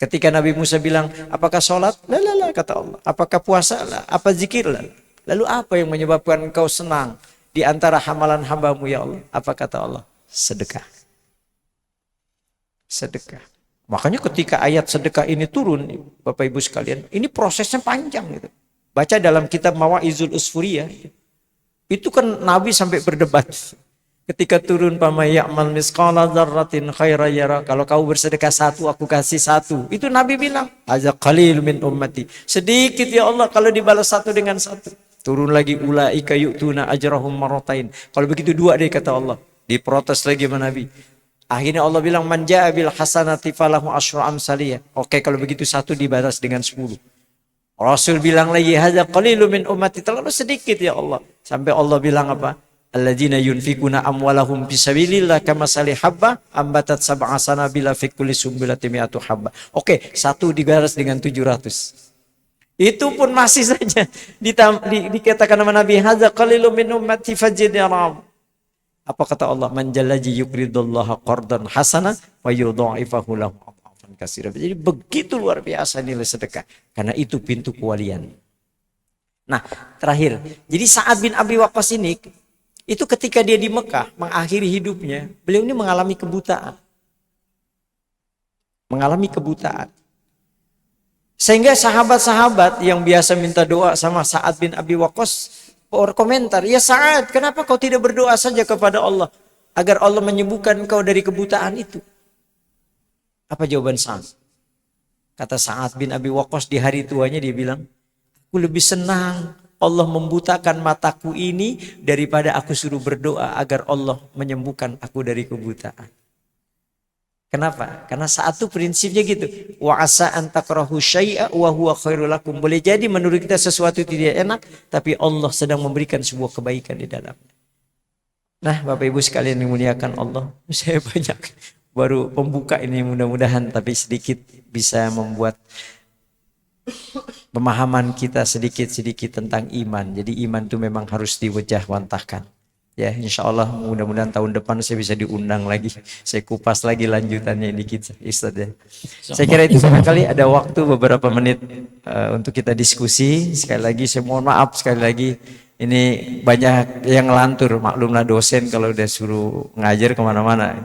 Ketika Nabi Musa bilang, "Apakah sholat?" "La," kata Allah. "Apakah puasa?" "La." "Apa zikir?" "La." Lalu apa yang menyebabkan engkau senang di antara hamalan hambamu ya Allah? Apa kata Allah? Sedekah. Sedekah. Makanya ketika ayat sedekah ini turun, Bapak Ibu sekalian, ini prosesnya panjang gitu. Baca dalam kitab Mawaizul Usfuriyah, itu kan Nabi sampai berdebat. Ketika turun pamay ya'mal misqala dzarratin khairan yara, kalau kau bersedekah satu aku kasih satu. Itu Nabi bilang, "Hadza qalil min ummati." Sedikit ya Allah kalau dibalas satu dengan satu. Turun lagi, ulaika yu'tuna ajrahum marratain. Kalau begitu dua deh kata Allah. Diprotes lagi sama Nabi. Akhirnya Allah bilang, "Man ja'a bil hasanati falahu asyru amsaliyah." Oke, kalau begitu satu dibalas dengan 10. Rasul bilang lagi, "Hadza qalilun min ummati." Terlalu sedikit ya Allah. Sampai Allah bilang apa? "Alladzina yunfikuna amwalahum fisabilillah kamasali habba ambatat sab'a sanabila fi kulli sumbulatin mi'atu habba." Oke, satu dibalas dengan 700. Itu pun masih saja dikatakan nama Nabi, "Hadza qalilun min ummati fajidnahu." Apa kata Allah? "Man jallaji yuqridullaha qardan hasana wa yudha'ifahu lahu adhafan katsira." Jadi begitu luar biasa nilai sedekah. Karena itu pintu kewalian. Nah, terakhir. Jadi Sa'ad bin Abi Waqqas ini, itu ketika dia di Mekah mengakhiri hidupnya, beliau ini mengalami kebutaan. Mengalami kebutaan. Sehingga sahabat-sahabat yang biasa minta doa sama Sa'ad bin Abi Waqqas berkomentar, "Ya Sa'ad, kenapa kau tidak berdoa saja kepada Allah agar Allah menyembuhkan kau dari kebutaan itu?" Apa jawaban Sa'ad? Kata Sa'ad bin Abi Waqqas di hari tuanya, dia bilang, "Aku lebih senang Allah membutakan mataku ini daripada aku suruh berdoa agar Allah menyembuhkan aku dari kebutaan." Kenapa? Karena saat itu prinsipnya gitu. Wa asa an takrahu syai'a wa huwa khairul lakum. Boleh jadi menurut kita sesuatu tidak enak, tapi Allah sedang memberikan sebuah kebaikan di dalamnya. Nah, Bapak Ibu sekalian yang dimuliakan Allah, saya banyak baru pembuka ini, mudah-mudahan tapi sedikit bisa membuat pemahaman kita sedikit-sedikit tentang iman. Jadi iman itu memang harus diwejah-wantahkan. Ya, insya Allah mudah-mudahan tahun depan saya bisa diundang lagi. Saya kupas lagi lanjutannya dikit, Ustaz ya. Saya kira itu barangkali ada waktu beberapa menit untuk kita diskusi. Sekali lagi saya mohon maaf sekali lagi. Ini banyak yang ngelantur, maklumlah dosen kalau udah suruh ngajar kemana-mana.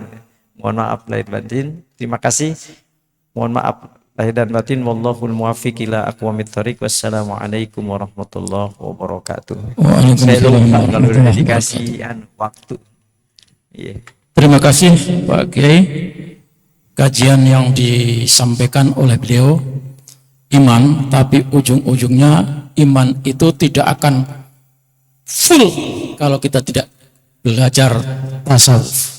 Mohon maaf lahir batin. Terima kasih. Mohon maaf lahir dan batin. Wallahul muwaffiq ila aqwamit thoriq. Wassalamualaikum warahmatullahi wabarakatuh. Saya lupa kalau udah dikasih waktu. Yeah. Terima kasih Pak Kiai. Kajian yang disampaikan oleh beliau iman, tapi ujung-ujungnya iman itu tidak akan full kalau kita tidak belajar tasawuf.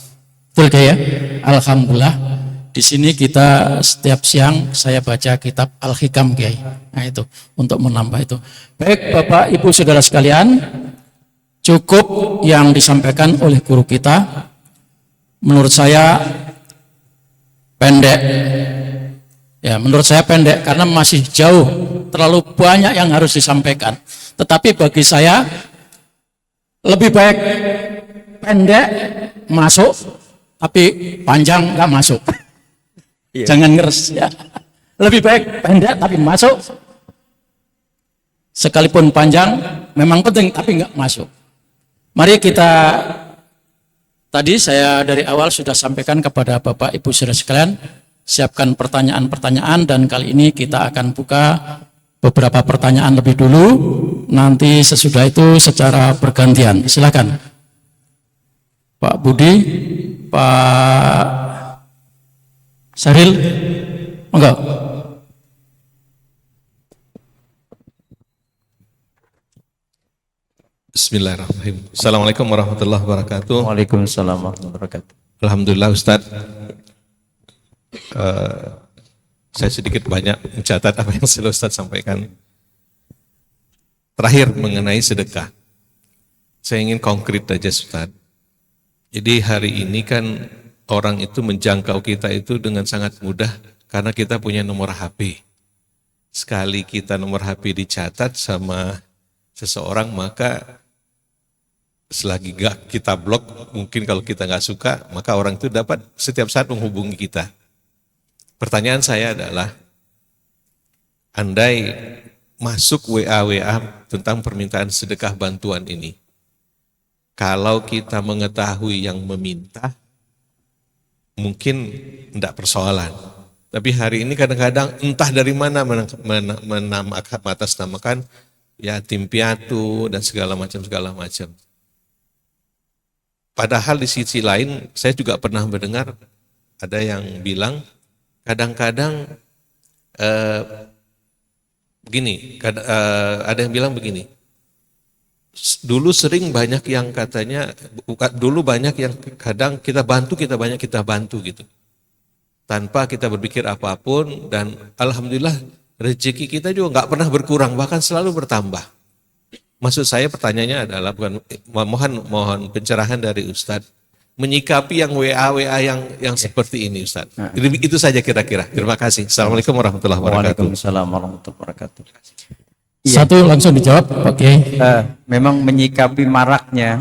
Betul ya? Alhamdulillah. Di sini kita setiap siang saya baca kitab Al-Hikam Kiai. Nah itu untuk menambah itu. Baik Bapak Ibu Saudara sekalian, cukup yang disampaikan oleh guru kita. Menurut saya pendek. Ya, menurut saya pendek karena masih jauh, terlalu banyak yang harus disampaikan. Tetapi bagi saya lebih baik pendek masuk, tapi panjang nggak masuk. Jangan ngeres ya. Lebih baik pendek tapi masuk, sekalipun panjang memang penting tapi nggak masuk. Mari kita, tadi saya dari awal sudah sampaikan kepada Bapak Ibu saudara sekalian, siapkan pertanyaan-pertanyaan, dan kali ini kita akan buka beberapa pertanyaan lebih dulu, nanti sesudah itu secara bergantian. Silakan Pak Budi, Pak Saril, monggo. Bismillahirrahmanirrahim. Assalamualaikum warahmatullahi wabarakatuh. Waalaikumsalam warahmatullahi wabarakatuh. Alhamdulillah Ustadz, saya sedikit banyak mencatat apa yang sudah Ustadz sampaikan. Terakhir mengenai sedekah, saya ingin konkret aja Ustadz. Jadi hari ini kan orang itu menjangkau kita itu dengan sangat mudah karena kita punya nomor HP. Sekali kita nomor HP dicatat sama seseorang, maka selagi gak kita blok, mungkin kalau kita gak suka, maka orang itu dapat setiap saat menghubungi kita. Pertanyaan saya adalah, andai masuk WA tentang permintaan sedekah bantuan ini, kalau kita mengetahui yang meminta, mungkin tidak persoalan. Tapi hari ini kadang-kadang entah dari mana menamakan yatim piatu dan segala macam. Padahal di sisi lain saya juga pernah mendengar ada yang bilang kadang-kadang ada yang bilang begini. Dulu sering banyak yang katanya, dulu banyak yang kadang kita bantu gitu. Tanpa kita berpikir apapun, dan alhamdulillah rezeki kita juga nggak pernah berkurang, bahkan selalu bertambah. Maksud saya pertanyaannya adalah mohon pencerahan dari Ustadz menyikapi yang WA yang seperti ini Ustadz. Itu saja kira-kira. Terima kasih. Assalamualaikum warahmatullahi wabarakatuh. Waalaikumsalam warahmatullahi wabarakatuh. Satu langsung dijawab. Oke. Memang menyikapi maraknya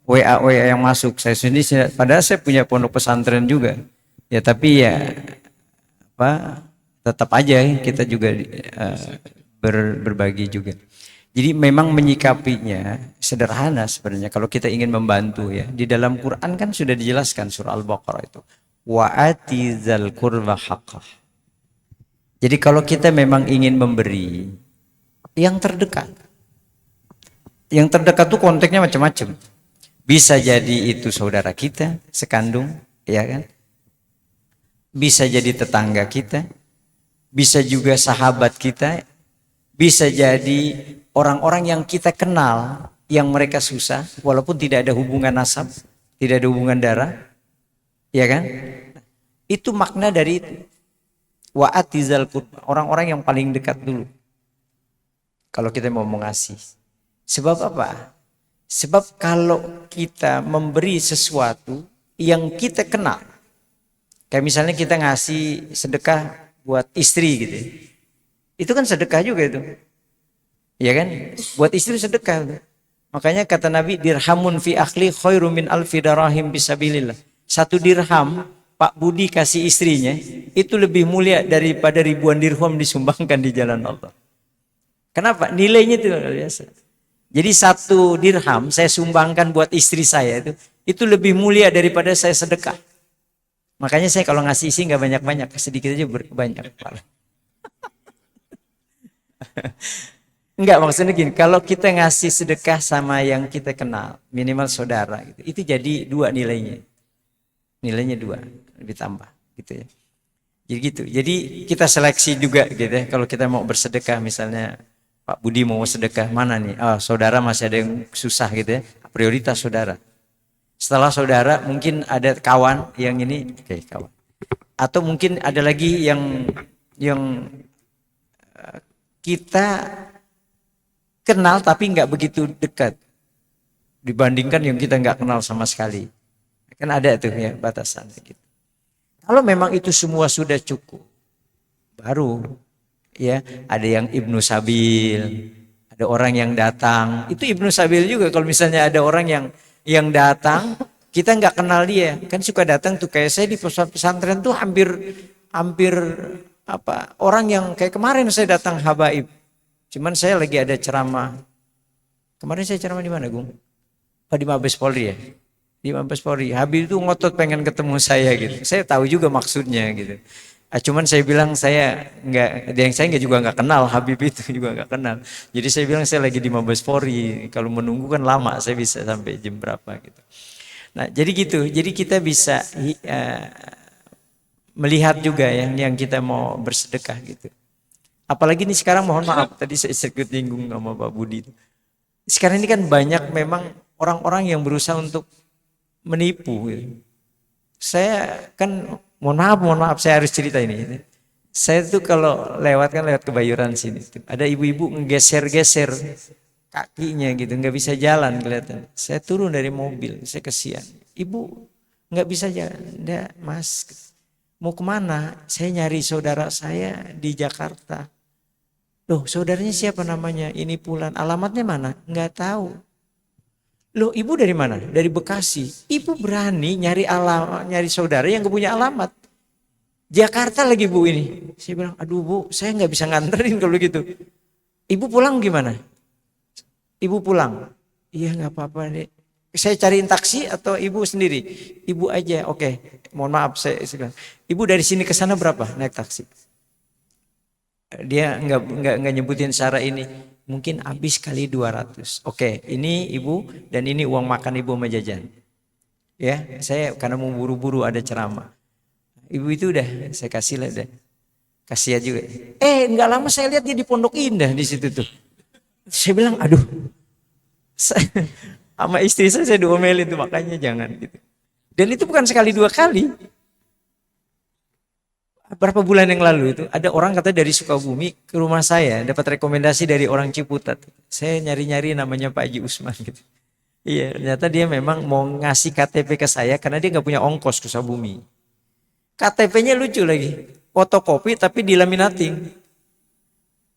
WA yang masuk. Saya sendiri, padahal saya punya pondok pesantren juga. Ya tapi ya tetap aja kita juga berbagi juga. Jadi memang menyikapinya sederhana sebenarnya kalau kita ingin membantu ya. Di dalam Quran kan sudah dijelaskan surah Al-Baqarah itu. Wa'ati dzal qurba haqqah. Jadi kalau kita memang ingin memberi yang terdekat. Yang terdekat tuh konteksnya macam-macam. Bisa jadi itu saudara kita sekandung, ya kan? Bisa jadi tetangga kita, bisa juga sahabat kita, bisa jadi orang-orang yang kita kenal, yang mereka susah, walaupun tidak ada hubungan nasab, tidak ada hubungan darah, ya kan? Itu makna dari itu. Wa'atizal qurba, orang-orang yang paling dekat dulu. Kalau kita mau mengasih. Sebab apa? Sebab kalau kita memberi sesuatu yang kita kenal, kayak misalnya kita ngasih sedekah buat istri gitu. Itu kan sedekah juga itu. Ya kan? Buat istri sedekah. Makanya kata Nabi, dirhamun fi akhli khairu min alfi darahim bisabilillah. 1 dirham Pak Budi kasih istrinya itu lebih mulia daripada ribuan dirham disumbangkan di jalan Allah. Kenapa? Nilainya itu luar biasa. Jadi 1 dirham saya sumbangkan buat istri saya itu lebih mulia daripada saya sedekah. Makanya saya kalau ngasih isi nggak banyak-banyak, sedikit aja banyak. Enggak, maksudnya gini, kalau kita ngasih sedekah sama yang kita kenal, minimal saudara gitu, itu jadi 2 nilainya. Nilainya 2, lebih tambah gitu ya. Jadi gitu. Jadi kita seleksi juga gitu ya. Kalau kita mau bersedekah misalnya Pak Budi mau sedekah mana nih? Oh, saudara masih ada yang susah gitu ya. Prioritas saudara. Setelah saudara mungkin ada kawan yang ini, oke, kawan. Atau mungkin ada lagi yang kita kenal tapi nggak begitu dekat dibandingkan yang kita nggak kenal sama sekali. Kan ada tuh ya batasan gitu. Kalau memang itu semua sudah cukup, baru ya ada yang Ibnu Sabil, ada orang yang datang. Itu Ibnu Sabil juga kalau misalnya ada orang yang datang, kita nggak kenal dia, kan suka datang tuh kayak saya di pesantren tuh hampir orang yang kayak kemarin saya datang habaib, Cuman saya lagi ada ceramah. Kemarin saya ceramah di mana, Gung? Di Mabes Polri ya. Di Mabes Polri. Habib itu ngotot pengen ketemu saya gitu. Saya tahu juga maksudnya gitu. Cuman saya bilang saya nggak juga nggak kenal Habib itu juga nggak kenal. Jadi saya bilang saya lagi di Mabes Polri. Kalau menunggu kan lama, saya bisa sampai jam berapa gitu. Nah jadi gitu. Jadi kita bisa melihat juga yang kita mau bersedekah gitu. Apalagi nih sekarang mohon maaf tadi saya sedikit nyinggung sama Pak Budi. Sekarang ini kan banyak memang orang-orang yang berusaha untuk menipu. Gitu. Saya kan mohon maaf saya harus cerita ini. Saya tuh kalau lewat Kebayoran sini. Ada ibu-ibu ngegeser-geser kakinya gitu, nggak bisa jalan kelihatan. Saya turun dari mobil, saya kesian. Ibu nggak bisa jalan, enggak mas. Mau kemana? Saya nyari saudara saya di Jakarta. Loh, saudaranya siapa namanya? Ini Pulan. Alamatnya mana? Nggak tahu. Loh, ibu dari mana? Dari Bekasi. Ibu berani nyari saudara yang nggak punya alamat. Jakarta lagi bu ini. Saya bilang, aduh bu, saya nggak bisa nganterin kalau gitu. Ibu pulang gimana? Ibu pulang. Iya nggak apa-apa deh. Saya cariin taksi atau ibu sendiri? Ibu aja, oke. Mohon maaf saya bilang. Ibu dari sini ke sana berapa naik taksi? Dia nggak nyebutin secara ini. Mungkin habis kali 200. Oke, ini ibu dan ini uang makan ibu sama jajan. Ya, saya karena mau buru-buru ada ceramah. Ibu itu udah saya kasih lah deh. Kasih juga. Nggak lama saya lihat dia di Pondok Indah di situ tuh. Saya bilang, aduh. Sama istri saya diomelin tuh makanya jangan gitu. Dan itu bukan sekali dua kali. Berapa bulan yang lalu itu ada orang kata dari Sukabumi ke rumah saya dapat rekomendasi dari orang Ciputat. Saya nyari-nyari namanya Pak Haji Usman gitu. Iya, ternyata dia memang mau ngasih KTP ke saya karena dia nggak punya ongkos ke Sukabumi. KTP-nya lucu lagi, fotokopi tapi dilaminating.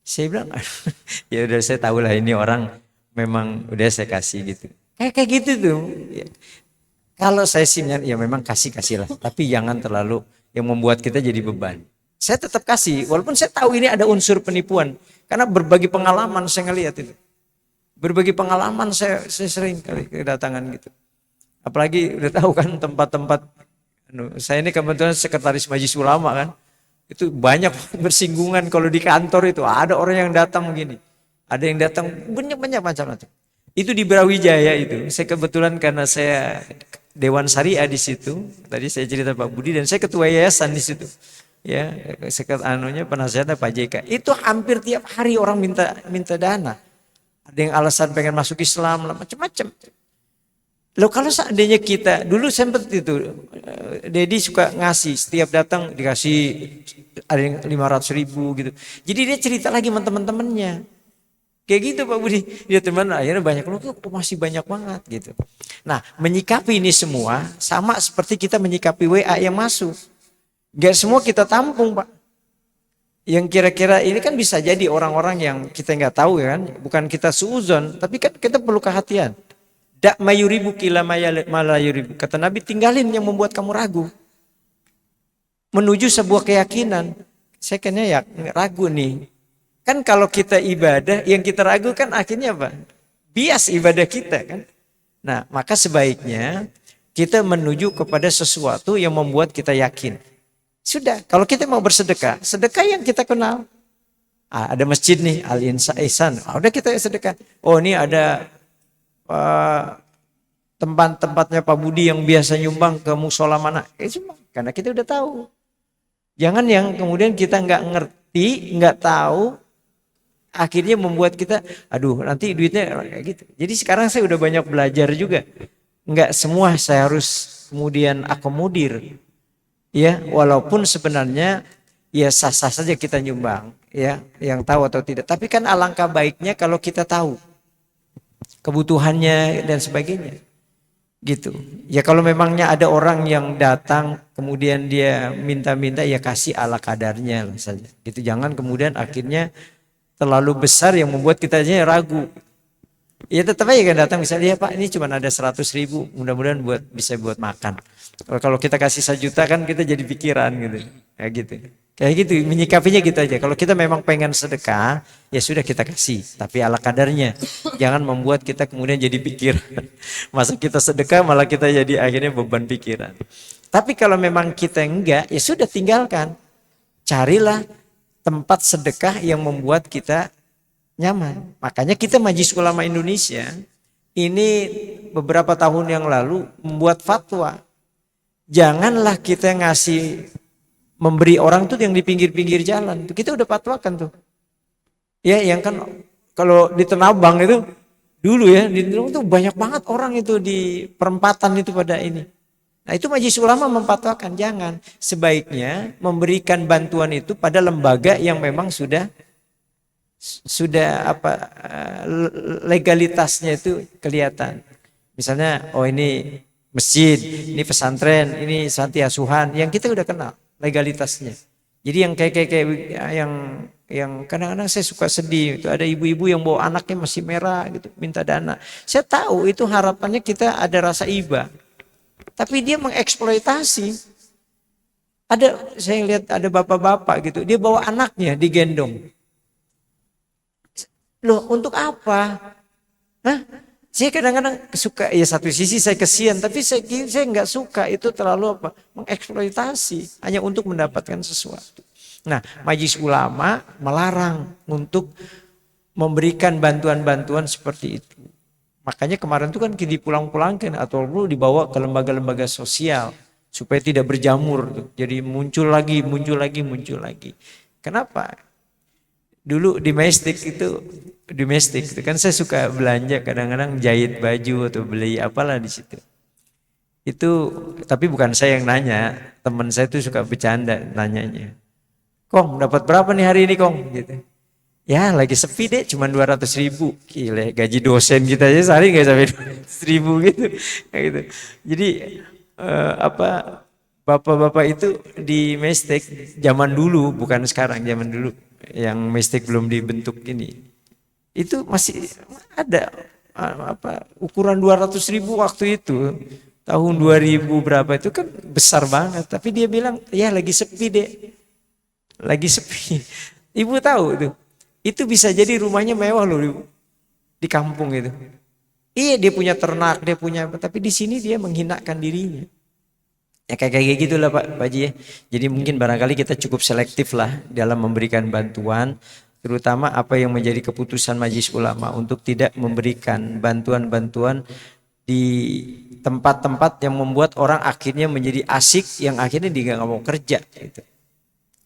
Saya bilang, ya udah saya tahu lah ini orang memang udah saya kasih gitu. Kayak gitu tuh. Ya. Kalau saya sih ya memang kasih lah, tapi jangan terlalu yang membuat kita jadi beban. Saya tetap kasih, walaupun saya tahu ini ada unsur penipuan, karena berbagi pengalaman saya ngelihat itu. Berbagi pengalaman saya sering kali kedatangan gitu. Apalagi udah tahu kan tempat-tempat. Saya ini kebetulan sekretaris Majelis Ulama kan, itu banyak bersinggungan kalau di kantor itu ada orang yang datang begini, ada yang datang banyak macam-macam. Itu di Brawijaya itu. Saya kebetulan karena saya Dewan Syariah di situ. Tadi saya cerita Pak Budi dan saya ketua yayasan di situ. Ya, penasihatnya Pak JK. Itu hampir tiap hari orang minta dana. Ada yang alasan pengen masuk Islam, macam-macam. Loh kalau seandainya kita dulu sempat itu Dedi suka ngasih setiap datang dikasih ada yang 500.000 gitu. Jadi dia cerita lagi sama teman-temannya. Kayak gitu Pak Budi. Dia teman akhirnya banyak loh kok masih banyak banget gitu. Nah, menyikapi ini semua sama seperti kita menyikapi WA yang masuk. Gak semua kita tampung, Pak. Yang kira-kira ini kan bisa jadi orang-orang yang kita nggak tahu ya kan, bukan kita suuzon, tapi kan kita perlu kehatian. Dak mayuribu kila malayuribu. Kata Nabi, tinggalin yang membuat kamu ragu. Menuju sebuah keyakinan. Saya kayaknya ya ragu nih. Kan kalau kita ibadah, yang kita ragu kan akhirnya apa? Bias ibadah kita kan. Nah, maka sebaiknya kita menuju kepada sesuatu yang membuat kita yakin. Sudah, kalau kita mau bersedekah, sedekah yang kita kenal. Ada masjid nih, Al-Ihsan. Udah kita sedekah. Oh ini ada tempat-tempatnya Pak Budi yang biasa nyumbang ke musola mana. Cuma karena kita udah tahu. Jangan yang kemudian kita nggak ngerti, nggak tahu, akhirnya membuat kita, aduh nanti duitnya kayak gitu. Jadi sekarang saya udah banyak belajar juga. Nggak semua saya harus kemudian akomodir. Ya, walaupun sebenarnya ya sah-sah saja kita nyumbang, ya, yang tahu atau tidak. Tapi kan alangkah baiknya kalau kita tahu kebutuhannya dan sebagainya. Gitu. Ya kalau memangnya ada orang yang datang kemudian dia minta-minta ya kasih ala kadarnya lah saja. Gitu. Jangan kemudian akhirnya terlalu besar yang membuat kita aja ragu. Ya tetap aja kan datang misalnya, ya Pak ini cuma ada 100.000, mudah-mudahan bisa buat makan. Kalau kita kasih 1 juta kan kita jadi pikiran gitu. Ya gitu. Kayak gitu, menyikapinya gitu aja. Kalau kita memang pengen sedekah, ya sudah kita kasih, tapi ala kadarnya. Jangan membuat kita kemudian jadi pikiran. Masa kita sedekah malah kita jadi akhirnya beban pikiran. Tapi kalau memang kita enggak, ya sudah tinggalkan. Carilah tempat sedekah yang membuat kita nyaman. Makanya kita Majelis Ulama Indonesia ini beberapa tahun yang lalu membuat fatwa. Janganlah kita memberi orang tuh yang di pinggir-pinggir jalan. Kita udah fatwakan tuh. Ya, yang kan kalau di Tanah Abang itu dulu ya, di Tanah Abang tuh banyak banget orang itu di perempatan itu pada ini. Nah, itu Majelis Ulama memfatwakan jangan. Sebaiknya memberikan bantuan itu pada lembaga yang memang sudah legalitasnya itu kelihatan. Misalnya, oh ini masjid, ini pesantren, ini panti asuhan yang kita udah kenal legalitasnya. Jadi yang kayak yang kadang-kadang saya suka sedih itu ada ibu-ibu yang bawa anaknya masih merah gitu minta dana. Saya tahu itu harapannya kita ada rasa iba. Tapi dia mengeksploitasi. Saya lihat ada bapak-bapak gitu, dia bawa anaknya digendong. Loh, untuk apa? Hah? Saya kadang-kadang suka, ya satu sisi saya kesian, tapi saya nggak suka itu terlalu mengeksploitasi hanya untuk mendapatkan sesuatu. Nah, Majelis Ulama melarang untuk memberikan bantuan-bantuan seperti itu. Makanya kemarin itu kan dipulang-pulangkan atau perlu dibawa ke lembaga-lembaga sosial supaya tidak berjamur. Jadi muncul lagi. Kenapa? Dulu domestik itu kan saya suka belanja kadang-kadang jahit baju atau beli apalah di situ. Itu tapi bukan saya yang nanya, teman saya itu suka bercanda nanyanya. Kong dapat berapa nih hari ini Kong? Gitu. Ya lagi sepi deh, cuma 200.000. Gila, gaji dosen kita aja sehari nggak sampai 200.000 gitu. Kayak gitu. Jadi bapak-bapak itu di Mestek zaman dulu, bukan sekarang, zaman dulu yang Mestek belum dibentuk ini. Itu masih ada ukuran 200.000 waktu itu. Tahun 2000 berapa itu kan besar banget, tapi dia bilang, "Ya lagi sepi deh." Lagi sepi. Ibu tahu tuh. Itu bisa jadi rumahnya mewah loh Ibu. Di kampung itu. Iya, dia punya ternak, dia punya apa, tapi di sini dia menghinakan dirinya. Ya kayak gitulah Pak Haji ya. Jadi mungkin barangkali kita cukup selektif lah dalam memberikan bantuan, terutama apa yang menjadi keputusan Majelis Ulama untuk tidak memberikan bantuan-bantuan di tempat-tempat yang membuat orang akhirnya menjadi asik, yang akhirnya dia nggak mau kerja gitu.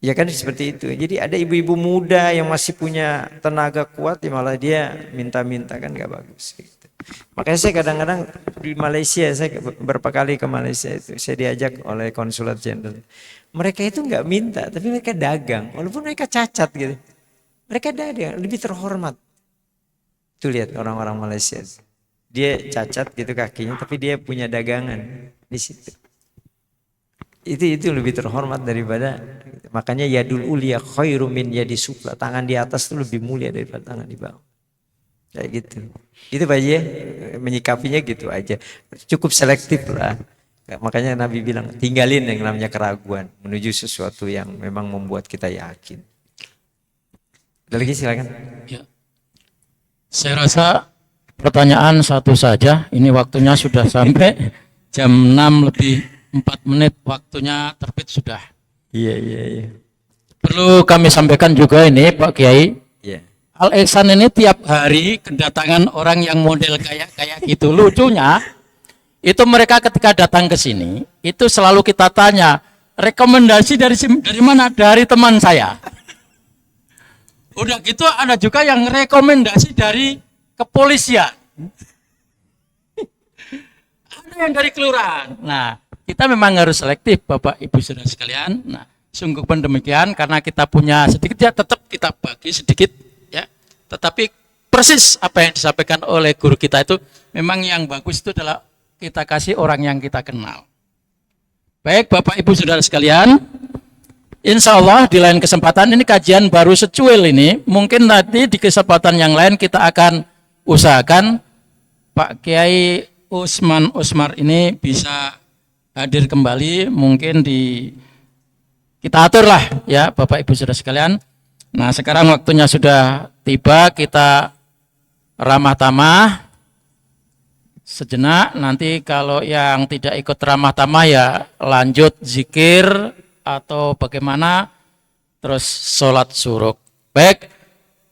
Ya kan seperti itu. Jadi ada ibu-ibu muda yang masih punya tenaga kuat, ya malah dia minta-minta, kan nggak bagus gitu. Makanya saya kadang-kadang di Malaysia, saya beberapa kali ke Malaysia itu, saya diajak oleh konsulat jenderal. Mereka itu nggak minta, tapi mereka dagang, walaupun mereka cacat gitu. Mereka dagang, lebih terhormat. Tuh lihat orang-orang Malaysia, dia cacat gitu kakinya, tapi dia punya dagangan di situ. Itu lebih terhormat daripada, makanya yadul ulia khairu min yadi sufla, tangan di atas itu lebih mulia daripada tangan di bawah. Kayak gitu. Itu Pak ya, menyikapinya gitu aja. Cukup selektif lah. Makanya Nabi bilang tinggalin yang namanya keraguan menuju sesuatu yang memang membuat kita yakin. Ada lagi silakan. Ya. Saya rasa pertanyaan satu saja. Ini waktunya sudah sampai jam 6 lebih 4 menit, waktunya terbit sudah. Iya. Perlu kami sampaikan juga ini Pak Kiai. Iya. Al Ihsan ini tiap hari kedatangan orang yang model kayak gitu. Lucunya itu mereka ketika datang ke sini itu selalu kita tanya rekomendasi dari mana? Dari teman saya. Udah gitu ada juga yang rekomendasi dari kepolisian. Ada yang dari kelurahan. Nah, kita memang harus selektif Bapak Ibu Saudara sekalian. Nah, sungguh pun demikian karena kita punya sedikit ya tetap kita bagi sedikit ya. Tetapi persis apa yang disampaikan oleh guru kita itu memang yang bagus itu adalah kita kasih orang yang kita kenal. Baik Bapak Ibu Saudara sekalian, insya Allah di lain kesempatan ini kajian baru secuil ini. Mungkin nanti di kesempatan yang lain kita akan usahakan Pak Kiai Usmar ini bisa hadir kembali mungkin di kita aturlah ya Bapak Ibu Saudara sekalian. Nah, sekarang waktunya sudah tiba, kita ramah tamah sejenak. Nanti kalau yang tidak ikut ramah tamah ya lanjut zikir atau bagaimana, terus sholat suruk. Baik,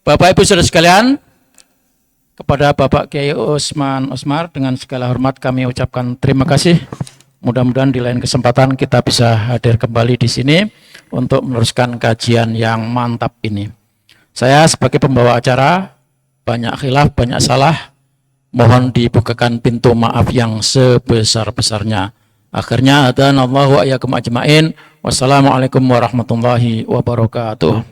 Bapak Ibu Saudara sekalian, kepada Bapak Kiai Usman Usmar dengan segala hormat kami ucapkan terima kasih. Mudah-mudahan di lain kesempatan kita bisa hadir kembali di sini untuk meneruskan kajian yang mantap ini. Saya sebagai pembawa acara, banyak khilaf, banyak salah, mohon dibukakan pintu maaf yang sebesar-besarnya. Akhirnya, adanallahu wa iyyakum ajma'in. Wassalamualaikum warahmatullahi wabarakatuh.